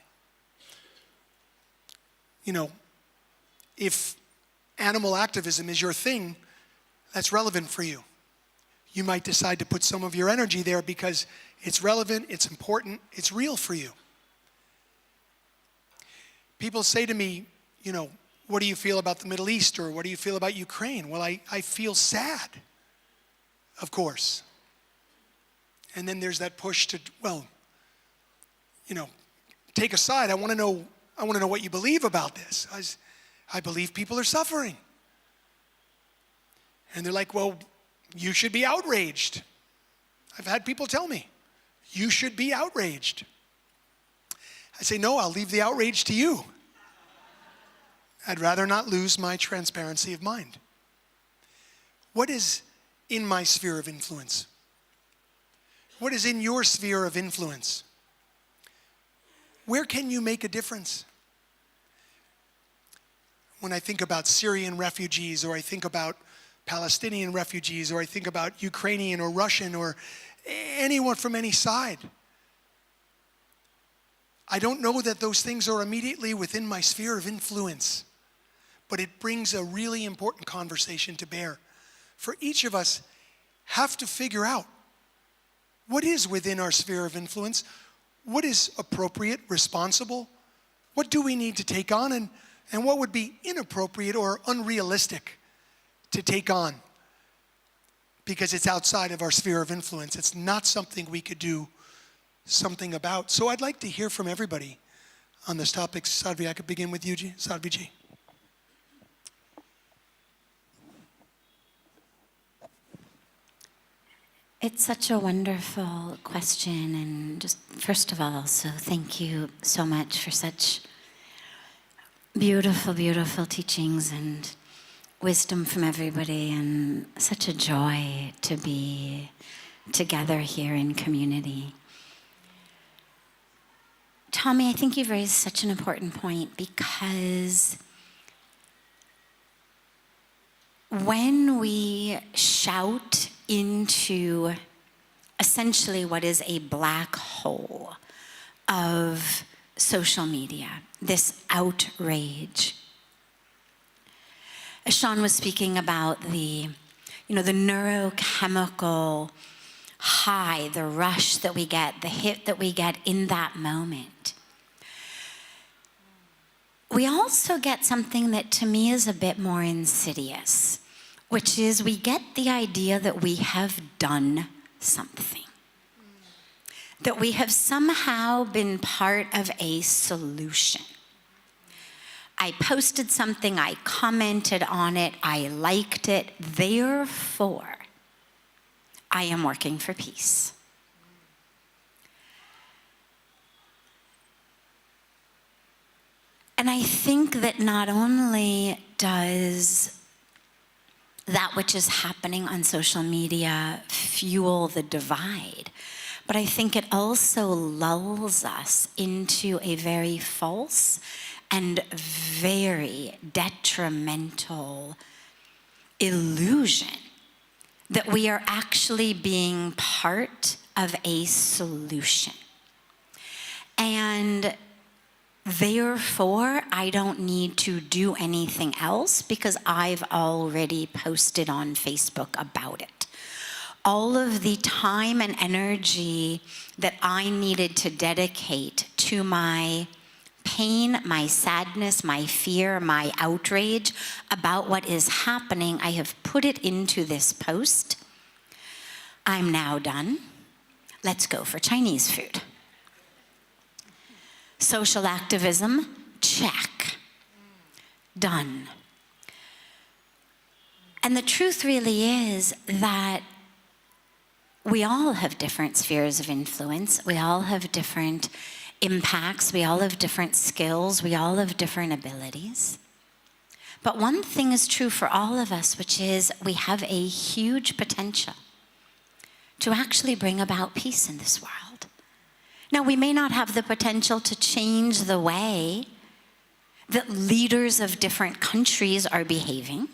You know, if animal activism is your thing, that's relevant for you. You might decide to put some of your energy there because it's relevant, it's important, it's real for you. People say to me, you know, what do you feel about the Middle East, or what do you feel about Ukraine? Well, I feel sad, of course. And then there's that push to, well, you know, take a side. I want to know what you believe about this. I believe people are suffering. And they're like, well, you should be outraged. I've had people tell me, you should be outraged. I say, no, I'll leave the outrage to you. I'd rather not lose my transparency of mind. What is in my sphere of influence? What is in your sphere of influence? Where can you make a difference? When I think about Syrian refugees, or I think about Palestinian refugees, or I think about Ukrainian or Russian or anyone from any side, I don't know that those things are immediately within my sphere of influence, but it brings a really important conversation to bear. For each of us have to figure out what is within our sphere of influence, what is appropriate, responsible, what do we need to take on, and what would be inappropriate or unrealistic to take on because it's outside of our sphere of influence. It's not something we could do something about. So I'd like to hear from everybody on this topic. Sadhvi, I could begin with you, Sadhviji. It's such a wonderful question, and just first of all, so thank you so much for such beautiful, beautiful teachings and wisdom from everybody, and such a joy to be together here in community. Tommy, I think you've raised such an important point, because when we shout into essentially what is a black hole of social media, this outrage. As Sean was speaking about the neurochemical high, the rush that we get, the hit that we get in that moment. We also get something that to me is a bit more insidious, which is we get the idea that we have done something, that we have somehow been part of a solution. I posted something, I commented on it, I liked it, therefore, I am working for peace. And I think that not only does that which is happening on social media fuel the divide, but I think it also lulls us into a very false and very detrimental illusion that we are actually being part of a solution. And therefore, I don't need to do anything else because I've already posted on Facebook about it. All of the time and energy that I needed to dedicate to my pain, my sadness, my fear, my outrage about what is happening, I have put it into this post. I'm now done. Let's go for Chinese food. Social activism, check. Done. And the truth really is that we all have different spheres of influence. We all have different impacts. We all have different skills. We all have different abilities. But one thing is true for all of us, which is we have a huge potential to actually bring about peace in this world. Now, we may not have the potential to change the way that leaders of different countries are behaving,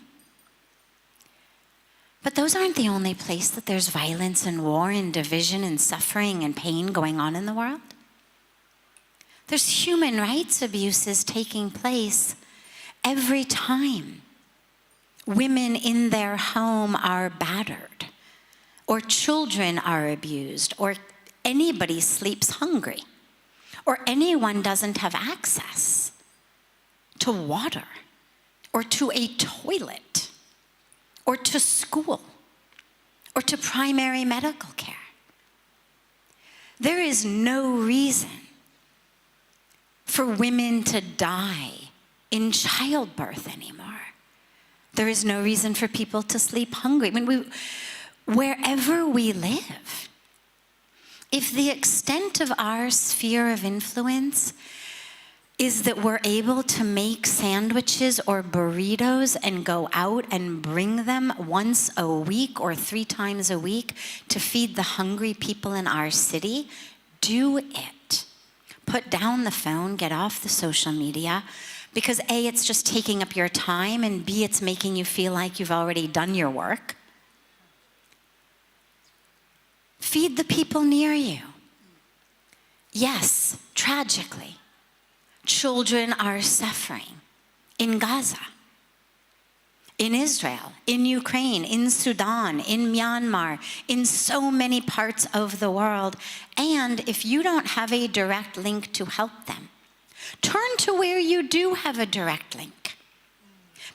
but those aren't the only place that there's violence and war and division and suffering and pain going on in the world. There's human rights abuses taking place every time women in their home are battered, or children are abused, or anybody sleeps hungry, or anyone doesn't have access to water, or to a toilet, or to school, or to primary medical care. There is no reason for women to die in childbirth anymore. There is no reason for people to sleep hungry. I mean, wherever we live, if the extent of our sphere of influence is that we're able to make sandwiches or burritos and go out and bring them once a week or 3 times a week to feed the hungry people in our city, do it. Put down the phone, get off the social media, because A, it's just taking up your time, and B, it's making you feel like you've already done your work. Feed the people near you. Yes, tragically, children are suffering in Gaza, in Israel, in Ukraine, in Sudan, in Myanmar, in so many parts of the world. And if you don't have a direct link to help them, turn to where you do have a direct link.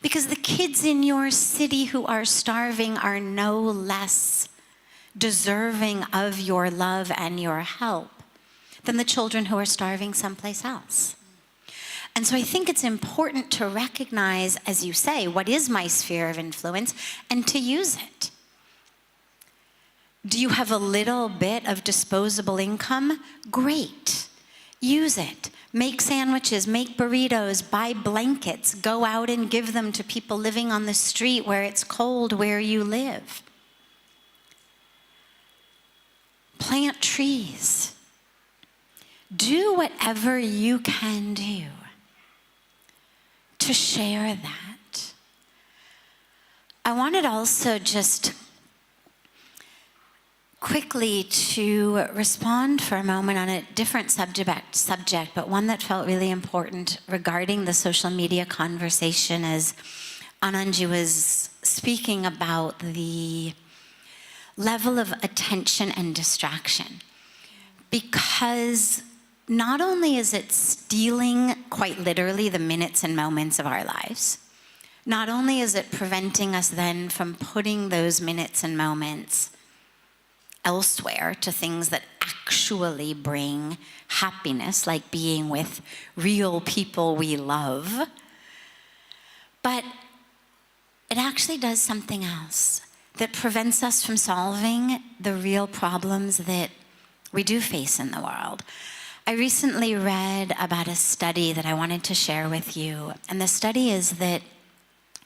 Because the kids in your city who are starving are no less deserving of your love and your help than the children who are starving someplace else. And so I think it's important to recognize, as you say, what is my sphere of influence, and to use it. Do you have a little bit of disposable income? Great. Use it. Make sandwiches, make burritos, buy blankets, go out and give them to people living on the street where it's cold where you live. Plant trees. Do whatever you can do to share that. I wanted also just quickly to respond for a moment on a different subject, but one that felt really important regarding the social media conversation, as Anandji was speaking about the level of attention and distraction. Because not only is it stealing, quite literally, the minutes and moments of our lives, not only is it preventing us then from putting those minutes and moments elsewhere to things that actually bring happiness, like being with real people we love, but it actually does something else that prevents us from solving the real problems that we do face in the world. I recently read about a study that I wanted to share with you, and the study is that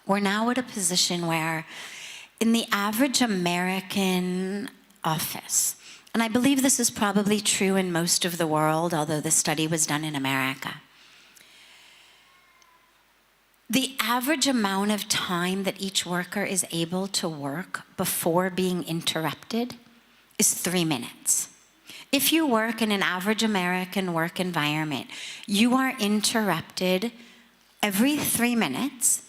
we're now at a position where in the average American office, and I believe this is probably true in most of the world, although the study was done in America, the average amount of time that each worker is able to work before being interrupted is 3 minutes. If you work in an average American work environment, you are interrupted every 3 minutes,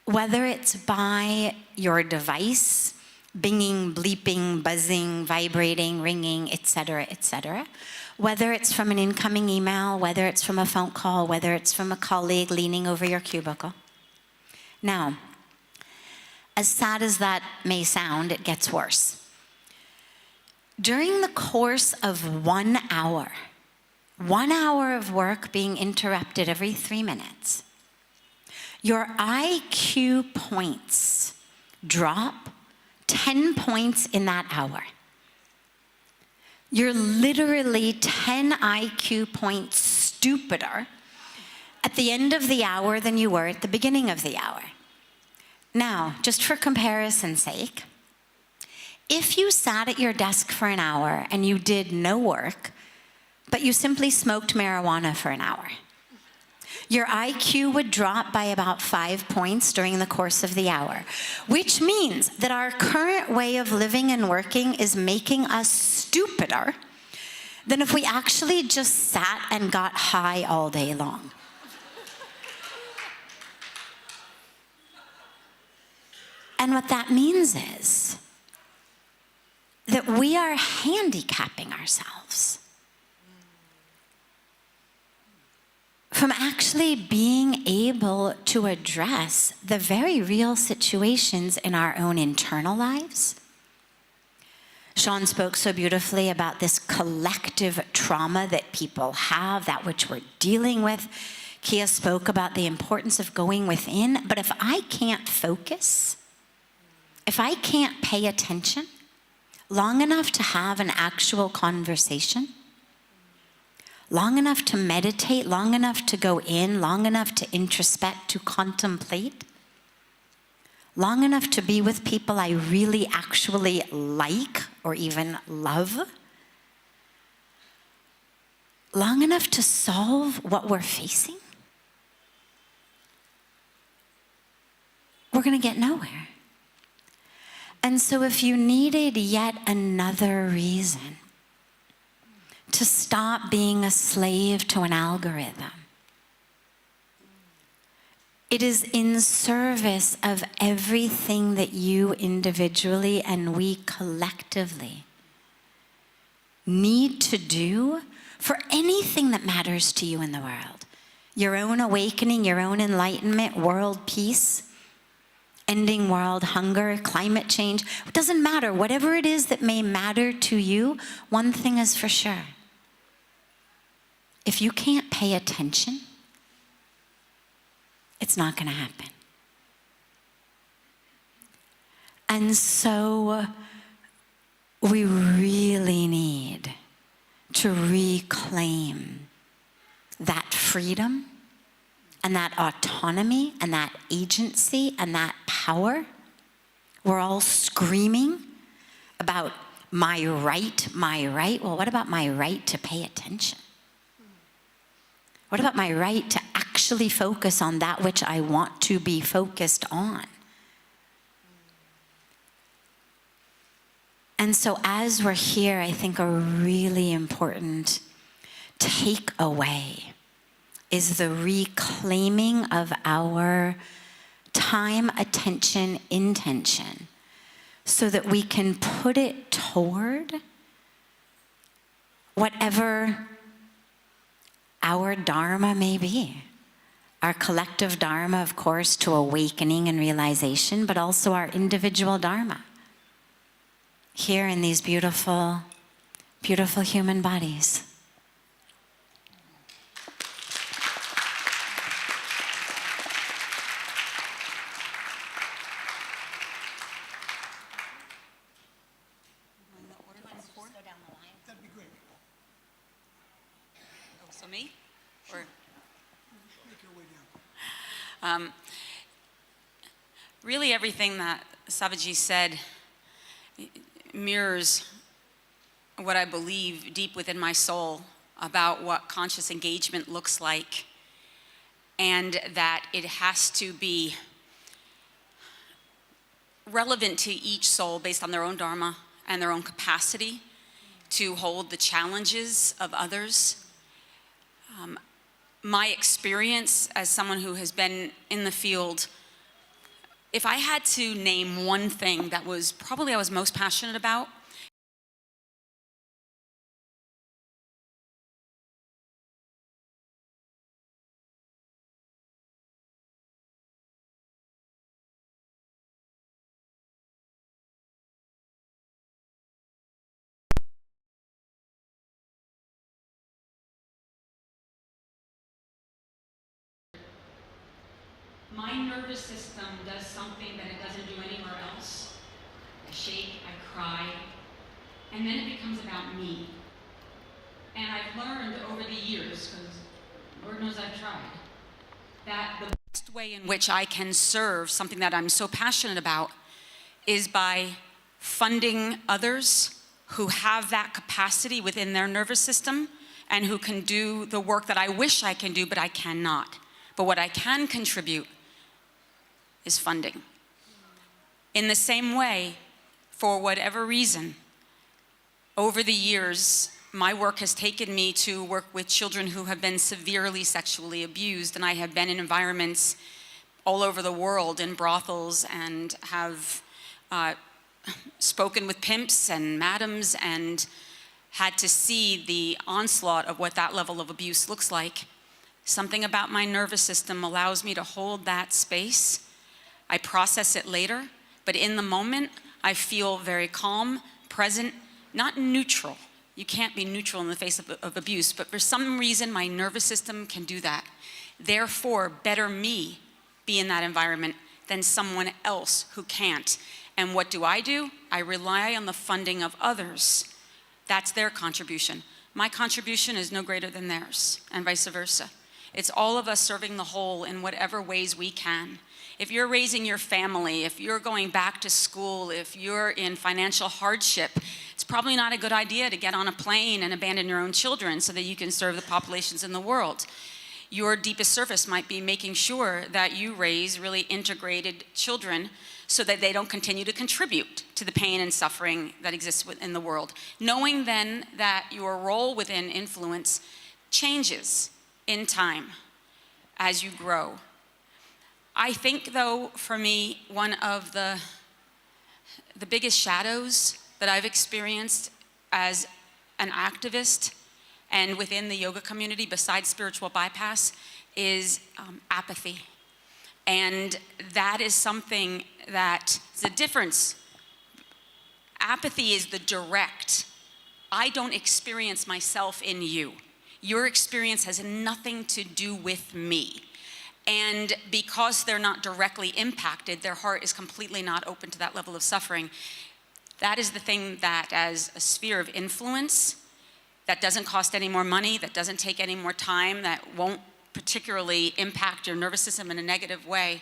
whether it's by your device, binging, bleeping, buzzing, vibrating, ringing, etc., whether it's from an incoming email, whether it's from a phone call, whether it's from a colleague leaning over your cubicle. Now, as sad as that may sound, it gets worse. During the course of 1 hour, 1 hour of work being interrupted every 3 minutes, your IQ points drop 10 points in that hour. You're literally 10 IQ points stupider at the end of the hour than you were at the beginning of the hour. Now, just for comparison's sake, if you sat at your desk for an hour and you did no work, but you simply smoked marijuana for an hour, your IQ would drop by about 5 points during the course of the hour, which means that our current way of living and working is making us stupider than if we actually just sat and got high all day long. And what that means is that we are handicapping ourselves from actually being able to address the very real situations in our own internal lives, Sean spoke so beautifully about this collective trauma that people have, that which we're dealing with. Kia spoke about the importance of going within. But if I can't focus, if I can't pay attention long enough to have an actual conversation, long enough to meditate, long enough to go in, long enough to introspect, to contemplate, long enough to be with people I really actually like or even love, long enough to solve what we're facing, we're going to get nowhere. And so if you needed yet another reason to stop being a slave to an algorithm, it is in service of everything that you individually and we collectively need to do for anything that matters to you in the world. Your own awakening, your own enlightenment, world peace, ending world hunger, climate change. It doesn't matter. Whatever it is that may matter to you, one thing is for sure. If you can't pay attention, it's not going to happen. And so we really need to reclaim that freedom and that autonomy and that agency and that power. We're all screaming about my right, my right. Well, what about my right to pay attention? What about my right to actually focus on that which I want to be focused on? And so as we're here, I think a really important takeaway is the reclaiming of our time, attention, intention, so that we can put it toward whatever our dharma may be. Our collective dharma, of course, to awakening and realization, but also our individual dharma here in these beautiful, beautiful human bodies. That'd be great. Oh, so me? Or Make your way down. really everything that Sadhviji said mirrors what I believe deep within my soul about what conscious engagement looks like, and that it has to be relevant to each soul based on their own dharma and their own capacity to hold the challenges of others. My experience as someone who has been in the field, if I had to name one thing that was probably I was most passionate about, my nervous system does something that it doesn't do anywhere else. I shake, I cry, and then it becomes about me. And I've learned over the years, because Lord knows I've tried, that the best way in which I can serve something that I'm so passionate about is by funding others who have that capacity within their nervous system and who can do the work that I wish I can do, but I cannot. But what I can contribute is funding. In the same way, for whatever reason, over the years, my work has taken me to work with children who have been severely sexually abused, and I have been in environments all over the world, in brothels, and have spoken with pimps and madams and had to see the onslaught of what that level of abuse looks like. Something about my nervous system allows me to hold that space. I process it later, but in the moment, I feel very calm, present, not neutral. You can't be neutral in the face of abuse, but for some reason my nervous system can do that. Therefore, better me be in that environment than someone else who can't. And what do? I rely on the funding of others. That's their contribution. My contribution is no greater than theirs, and vice versa. It's all of us serving the whole in whatever ways we can. If you're raising your family, if you're going back to school, if you're in financial hardship, it's probably not a good idea to get on a plane and abandon your own children so that you can serve the populations in the world. Your deepest service might be making sure that you raise really integrated children so that they don't continue to contribute to the pain and suffering that exists within the world. Knowing then that your role within influence changes in time as you grow. I think, though, for me, one of the biggest shadows that I've experienced as an activist and within the yoga community, besides spiritual bypass, is apathy. And that is something that is a difference. Apathy is the direct, I don't experience myself in you. Your experience has nothing to do with me. And because they're not directly impacted, their heart is completely not open to that level of suffering. That is the thing that, as a sphere of influence, that doesn't cost any more money, that doesn't take any more time, that won't particularly impact your nervous system in a negative way,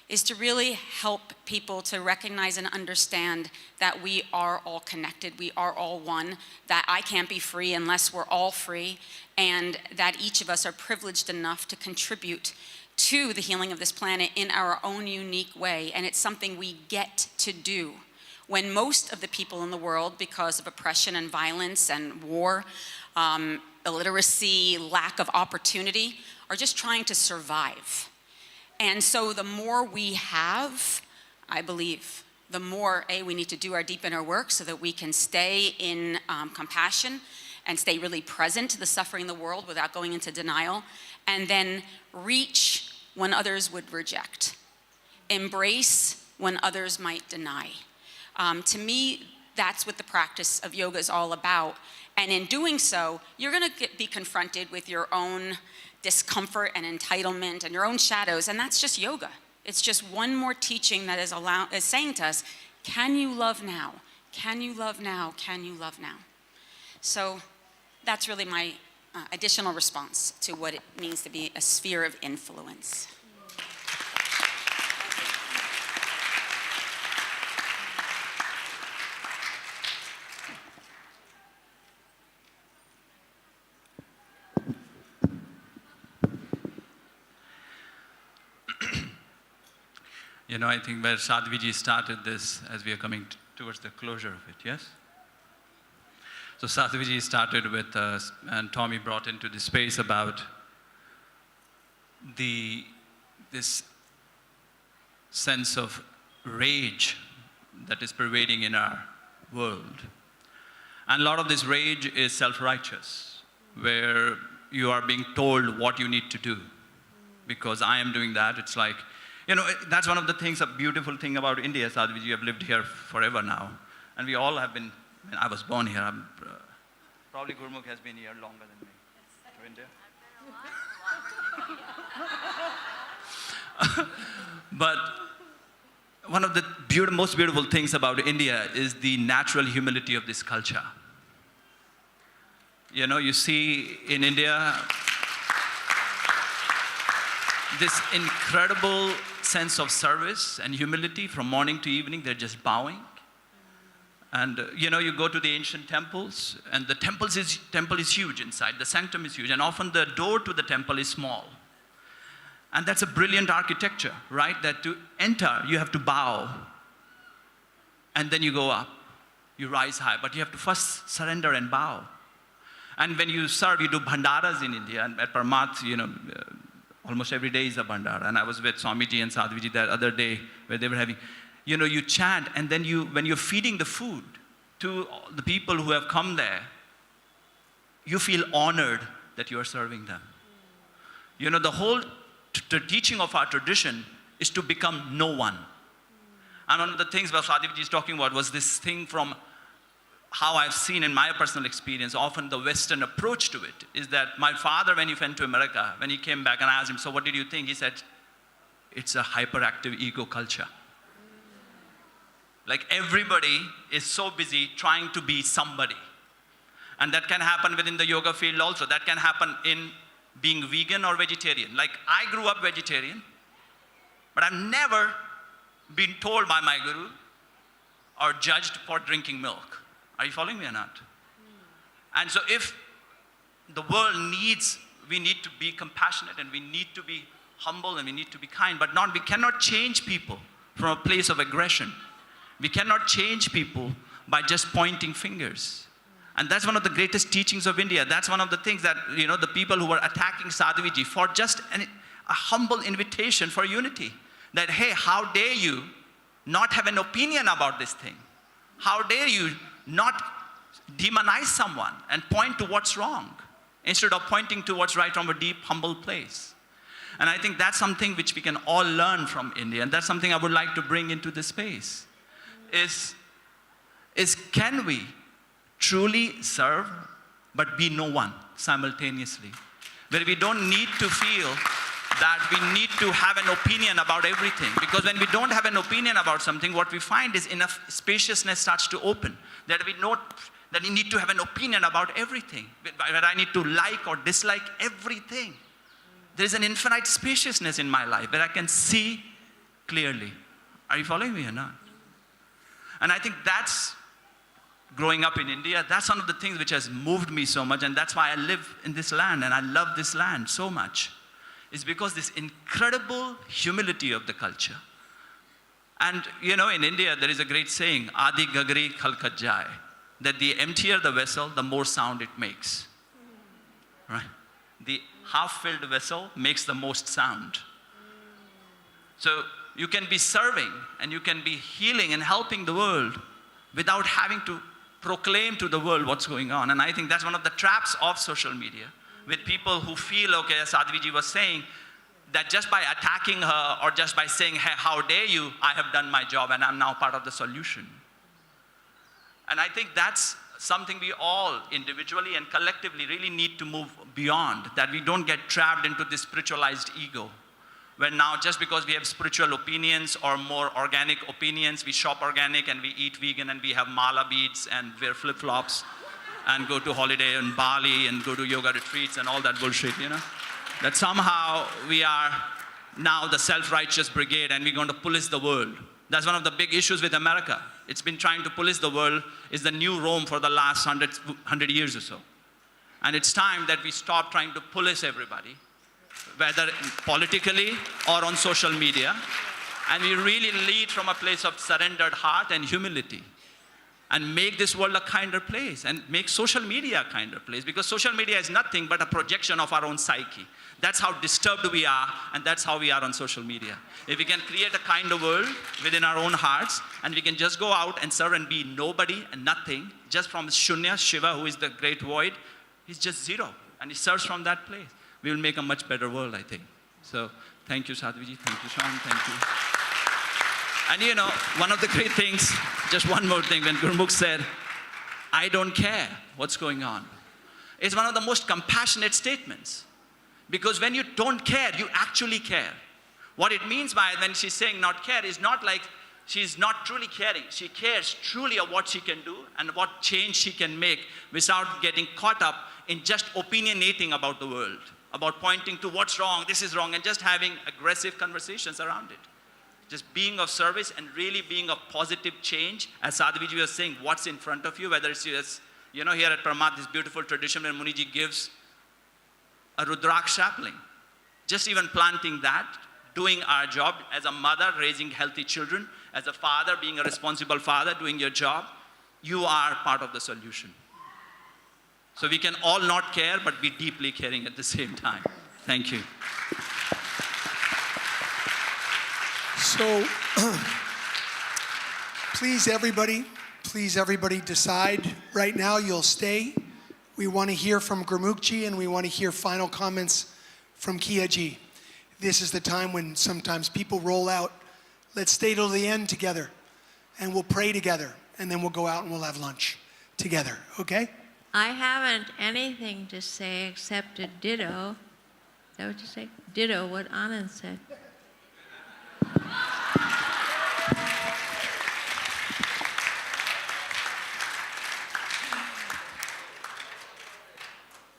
is to really help people to recognize and understand that we are all connected, we are all one, that I can't be free unless we're all free, and that each of us are privileged enough to contribute to the healing of this planet in our own unique way, and it's something we get to do. When most of the people in the world, because of oppression and violence and war, illiteracy, lack of opportunity, are just trying to survive. And so the more we have, I believe, the more, we need to do our deep inner work so that we can stay in compassion and stay really present to the suffering in the world without going into denial, and then reach when others would reject, embrace when others might deny. To me, that's what the practice of yoga is all about. And in doing so, you're gonna be confronted with your own discomfort and entitlement and your own shadows, and that's just yoga. It's just one more teaching that is saying to us, can you love now? Can you love now? Can you love now? So that's really my additional response to what it means to be a sphere of influence. You know, I think where Sadhviji started this, as we are coming towards the closure of it, yes? So Sadhviji started with, and Tommy brought into the space about this sense of rage that is pervading in our world. And a lot of this rage is self-righteous, where you are being told what you need to do. Because I am doing that, it's like, you know, that's one of the things, a beautiful thing about India, Sadhviji. You have lived here forever now. And we all have been, I mean, I was born here. Probably Gurmukh has been here longer than me. To India. But one of the most beautiful things about India is the natural humility of this culture. You know, you see in India, this incredible sense of service and humility from morning to evening. They're just bowing. And you know, you go to the ancient temples, and the temple is huge inside. The sanctum is huge, and often the door to the temple is small. And that's a brilliant architecture, right? That to enter, you have to bow. And then you go up. You rise high. But you have to first surrender and bow. And when you serve, you do bhandaras in India. And at Parmarth, you know, almost every day is a bhandara. And I was with Swamiji and Sadhviji that other day where they were having, you know, you chant, and then when you're feeding the food to the people who have come there, you feel honored that you are serving them. You know, the whole teaching of our tradition is to become no one. And one of the things that Sadhviji is talking about was this thing from how I've seen in my personal experience, often the Western approach to it is that my father, when he went to America, when he came back and I asked him, so what did you think? He said, it's a hyperactive ego culture. Like everybody is so busy trying to be somebody. And that can happen within the yoga field also. That can happen in being vegan or vegetarian. Like I grew up vegetarian, but I've never been told by my guru or judged for drinking milk. Are you following me or not? And so if the world needs, we need to be compassionate and we need to be humble and we need to be kind, but we cannot change people from a place of aggression. We cannot change people by just pointing fingers. And that's one of the greatest teachings of India. That's one of the things that, the people who were attacking Sadhviji for just a humble invitation for unity. That, hey, how dare you not have an opinion about this thing? How dare you not demonize someone and point to what's wrong instead of pointing to what's right from a deep, humble place? And I think that's something which we can all learn from India. And that's something I would like to bring into this space. Is can we truly serve but be no one simultaneously? Where we don't need to feel that we need to have an opinion about everything. Because when we don't have an opinion about something, what we find is enough spaciousness starts to open. That we know that we need to have an opinion about everything. Where I need to like or dislike everything. There is an infinite spaciousness in my life where I can see clearly. Are you following me or not? And I think that's, growing up in India, that's one of the things which has moved me so much, and that's why I live in this land, and I love this land so much. It's because this incredible humility of the culture. And in India, there is a great saying, Adi Gagari Khalkat Jai, that the emptier the vessel, the more sound it makes. Right? The half-filled vessel makes the most sound. So you can be serving and you can be healing and helping the world without having to proclaim to the world what's going on. And I think that's one of the traps of social media, with people who feel, okay, as Sadhviji was saying, that just by attacking her or just by saying, hey, how dare you, I have done my job and I'm now part of the solution. And I think that's something we all individually and collectively really need to move beyond, that we don't get trapped into this spiritualized ego, where now just because we have spiritual opinions or more organic opinions, we shop organic and we eat vegan and we have mala beads and wear flip-flops and go to holiday in Bali and go to yoga retreats and all that bullshit, That somehow we are now the self-righteous brigade and we're going to police the world. That's one of the big issues with America. It's been trying to police the world. It's the new Rome for the last 100 years or so. And it's time that we stop trying to police everybody, whether politically or on social media, and we really lead from a place of surrendered heart and humility, and make this world a kinder place, and make social media a kinder place, because social media is nothing but a projection of our own psyche. That's how disturbed we are, and that's how we are on social media. If we can create a kinder world within our own hearts, and we can just go out and serve and be nobody and nothing, just from Shunya, Shiva, who is the great void, he's just zero, and he serves from that place. We will make a much better world, I think. So, thank you, Sadhviji. Thank you, Sean. Thank you. And one of the great things, just one more thing, when Gurmukh said, I don't care what's going on, it's one of the most compassionate statements. Because when you don't care, you actually care. What it means by when she's saying not care is not like she's not truly caring. She cares truly of what she can do and what change she can make without getting caught up in just opinionating about the world, about pointing to what's wrong, this is wrong, and just having aggressive conversations around it. Just being of service and really being of positive change. As Sadhviji was saying, what's in front of you, whether it's just, here at Parmarth, this beautiful tradition where Muniji gives a Rudraksh sapling. Just even planting that, doing our job as a mother, raising healthy children, as a father, being a responsible father, doing your job, you are part of the solution. So we can all not care, but be deeply caring at the same time. Thank you. So, please everybody decide right now. You'll stay. We want to hear from Gurmukhji and we want to hear final comments from Kiaji. This is the time when sometimes people roll out. Let's stay till the end together and we'll pray together and then we'll go out and we'll have lunch together. together, okay? I haven't anything to say except a ditto. Is that what you say? Ditto what Anand said.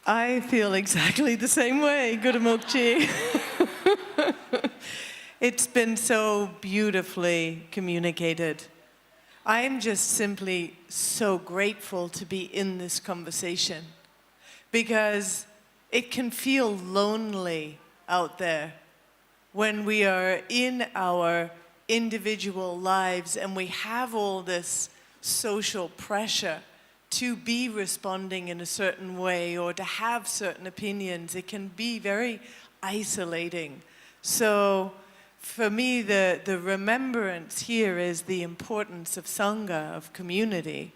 I feel exactly the same way, Gurmukh. It's been so beautifully communicated. I'm just simply so grateful to be in this conversation because it can feel lonely out there when we are in our individual lives and we have all this social pressure to be responding in a certain way or to have certain opinions. It can be very isolating. So for me, the remembrance here is the importance of Sangha, of community,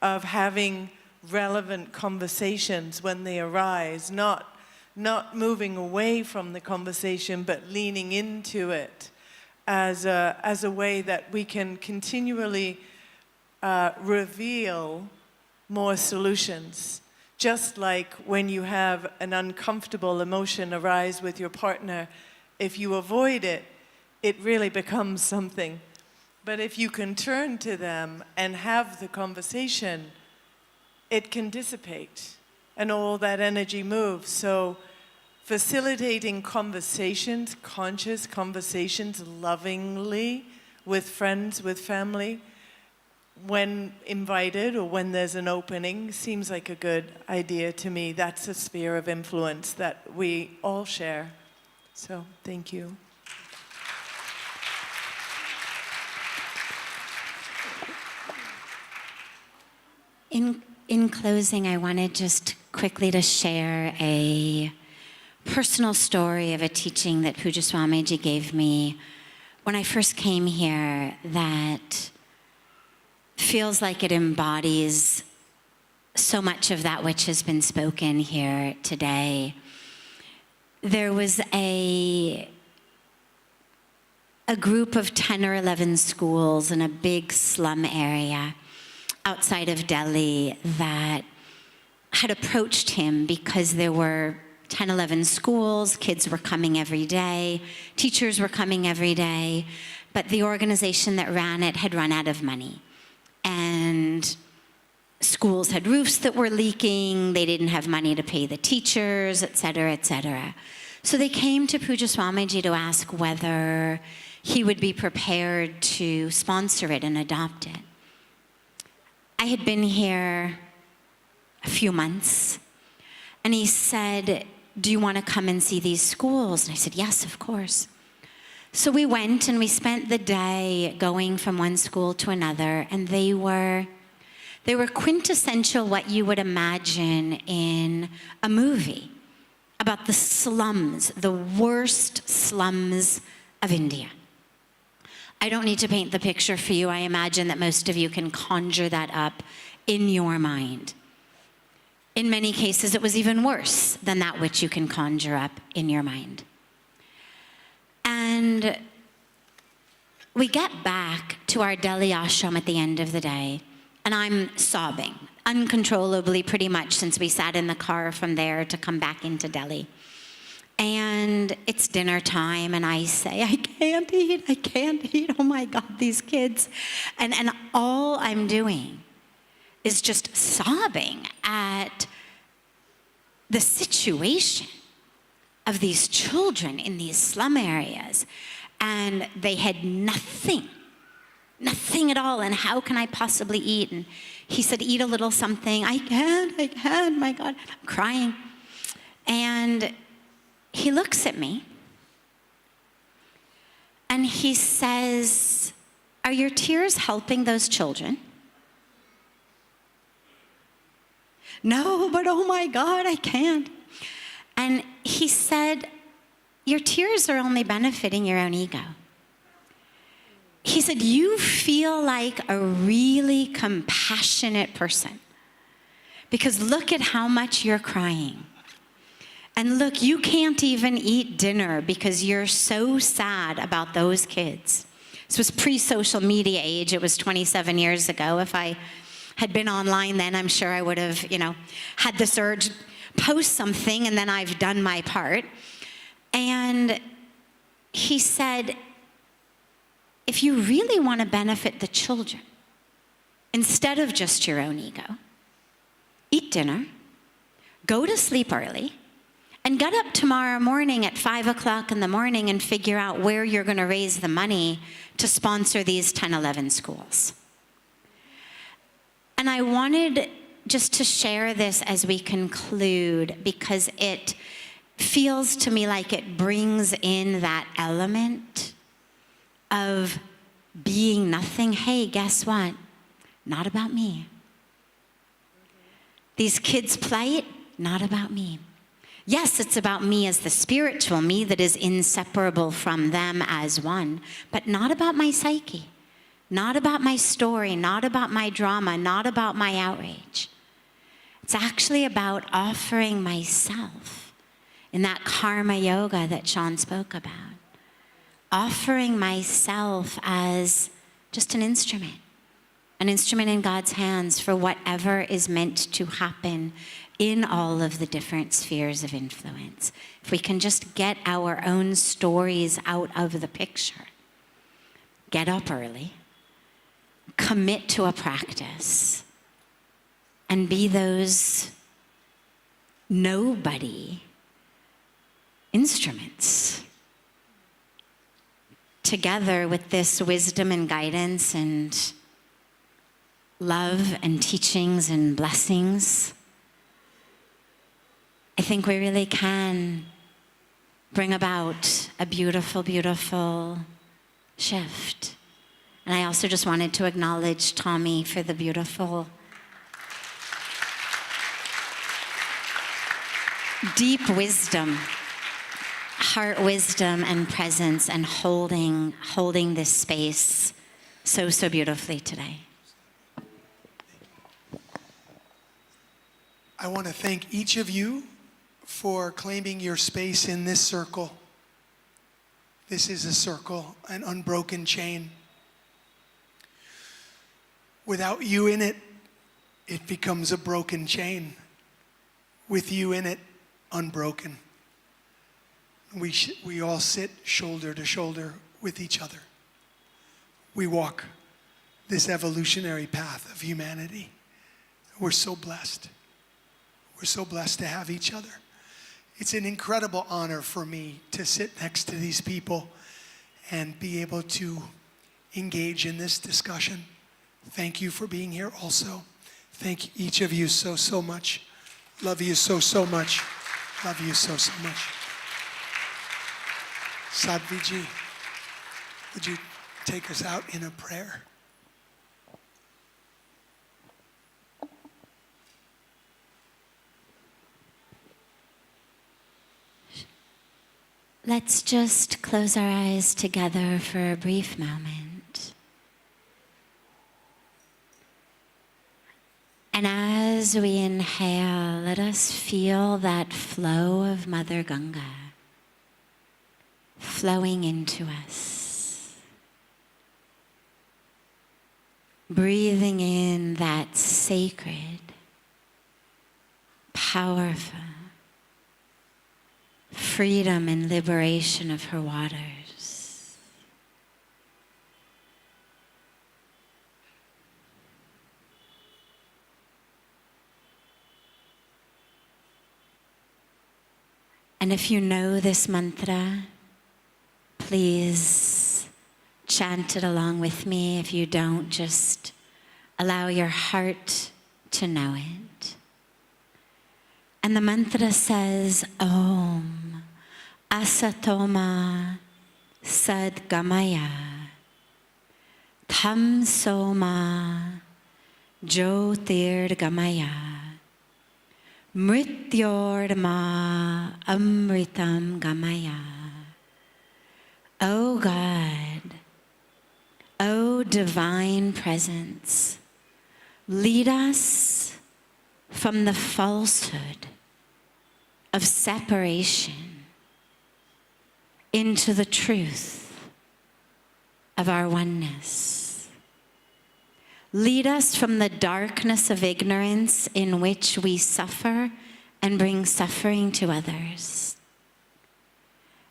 of having relevant conversations when they arise, not moving away from the conversation, but leaning into it as a way that we can continually reveal more solutions. Just like when you have an uncomfortable emotion arise with your partner, if you avoid it, it really becomes something. But if you can turn to them and have the conversation, it can dissipate and all that energy moves. So facilitating conversations, conscious conversations, lovingly with friends, with family, when invited or when there's an opening, seems like a good idea to me. That's a sphere of influence that we all share. So, thank you. In closing, I wanted just quickly to share a personal story of a teaching that Puja Swamiji gave me when I first came here that feels like it embodies so much of that which has been spoken here today. There was a group of 10 or 11 schools in a big slum area outside of Delhi that had approached him because there were 10, 11 schools, kids were coming every day, teachers were coming every day, but the organization that ran it had run out of money. And schools had roofs that were leaking, they didn't have money to pay the teachers, et cetera, et cetera. So they came to Puja Swamiji to ask whether he would be prepared to sponsor it and adopt it. I had been here a few months, and he said, "Do you want to come and see these schools?" And I said, "Yes, of course." So we went and we spent the day going from one school to another, and they were quintessential what you would imagine in a movie about the slums, the worst slums of India. I don't need to paint the picture for you. I imagine that most of you can conjure that up in your mind. In many cases, it was even worse than that which you can conjure up in your mind. And we get back to our Delhi ashram at the end of the day, and I'm sobbing uncontrollably pretty much since we sat in the car from there to come back into Delhi. And it's dinner time, and I say, I can't eat, oh my God, these kids. And all I'm doing is just sobbing at the situation of these children in these slum areas, and they had nothing at all, and how can I possibly eat? And he said, eat a little something. I can't, my God, I'm crying. And he looks at me, and he says, are your tears helping those children? No, but oh my God, I can't. And he said, your tears are only benefiting your own ego. He said, you feel like a really compassionate person because look at how much you're crying. And look, you can't even eat dinner because you're so sad about those kids. This was pre-social media age. It was 27 years ago. If I had been online then, I'm sure I would have, had this urge, post something, and then I've done my part. And he said, if you really want to benefit the children, instead of just your own ego, eat dinner, go to sleep early, and get up tomorrow morning at 5 o'clock in the morning and figure out where you're going to raise the money to sponsor these 10, 11 schools. And I wanted just to share this as we conclude, because it feels to me like it brings in that element of being nothing. Hey, guess what? Not about me. These kids play it, not about me. Yes, it's about me as the spiritual me that is inseparable from them as one, but not about my psyche, not about my story, not about my drama, not about my outrage. It's actually about offering myself in that karma yoga that Sean spoke about. Offering myself as just an instrument in God's hands for whatever is meant to happen in all of the different spheres of influence. If we can just get our own stories out of the picture, get up early, commit to a practice, and be those nobody instruments, together with this wisdom and guidance and love and teachings and blessings, I think we really can bring about a beautiful, beautiful shift. And I also just wanted to acknowledge Tommy for the beautiful, deep wisdom, heart wisdom and presence, and holding this space so, so beautifully today. I want to thank each of you for claiming your space in this circle. This is a circle, an unbroken chain. Without you in it, it becomes a broken chain. With you in it, unbroken. We all sit shoulder to shoulder with each other. We walk this evolutionary path of humanity. We're so blessed. We're so blessed to have each other. It's an incredible honor for me to sit next to these people and be able to engage in this discussion. Thank you for being here also. Thank each of you so, so much. Love you so, so much. Love you so, so much. Sadhviji, would you take us out in a prayer? Let's just close our eyes together for a brief moment. And as we inhale, let us feel that flow of Mother Ganga flowing into us. Breathing in that sacred, powerful freedom and liberation of her waters. And if you know this mantra, please chant it along with me. If you don't, just allow your heart to know it. And the mantra says, Om Asatoma Sadgamaya Tam Soma Jyotirgamaya Mrityorma Amritam Gamaya. O God, O divine presence, lead us from the falsehood of separation into the truth of our oneness. Lead us from the darkness of ignorance in which we suffer and bring suffering to others,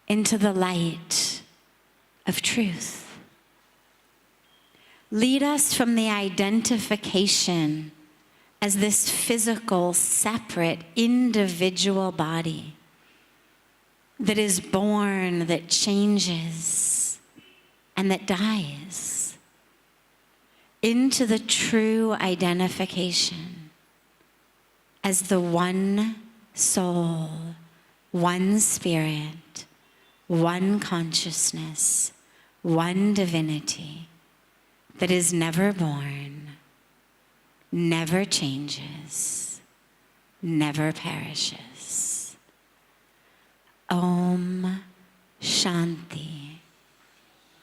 into the light of truth. Lead us from the identification as this physical, separate, individual body that is born, that changes, and that dies, into the true identification as the one soul, one spirit, one consciousness, one divinity that is never born, never changes, never perishes. Om Shanti,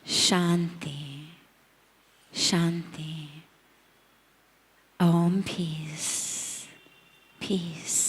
Shanti, Shanti. Om peace, peace.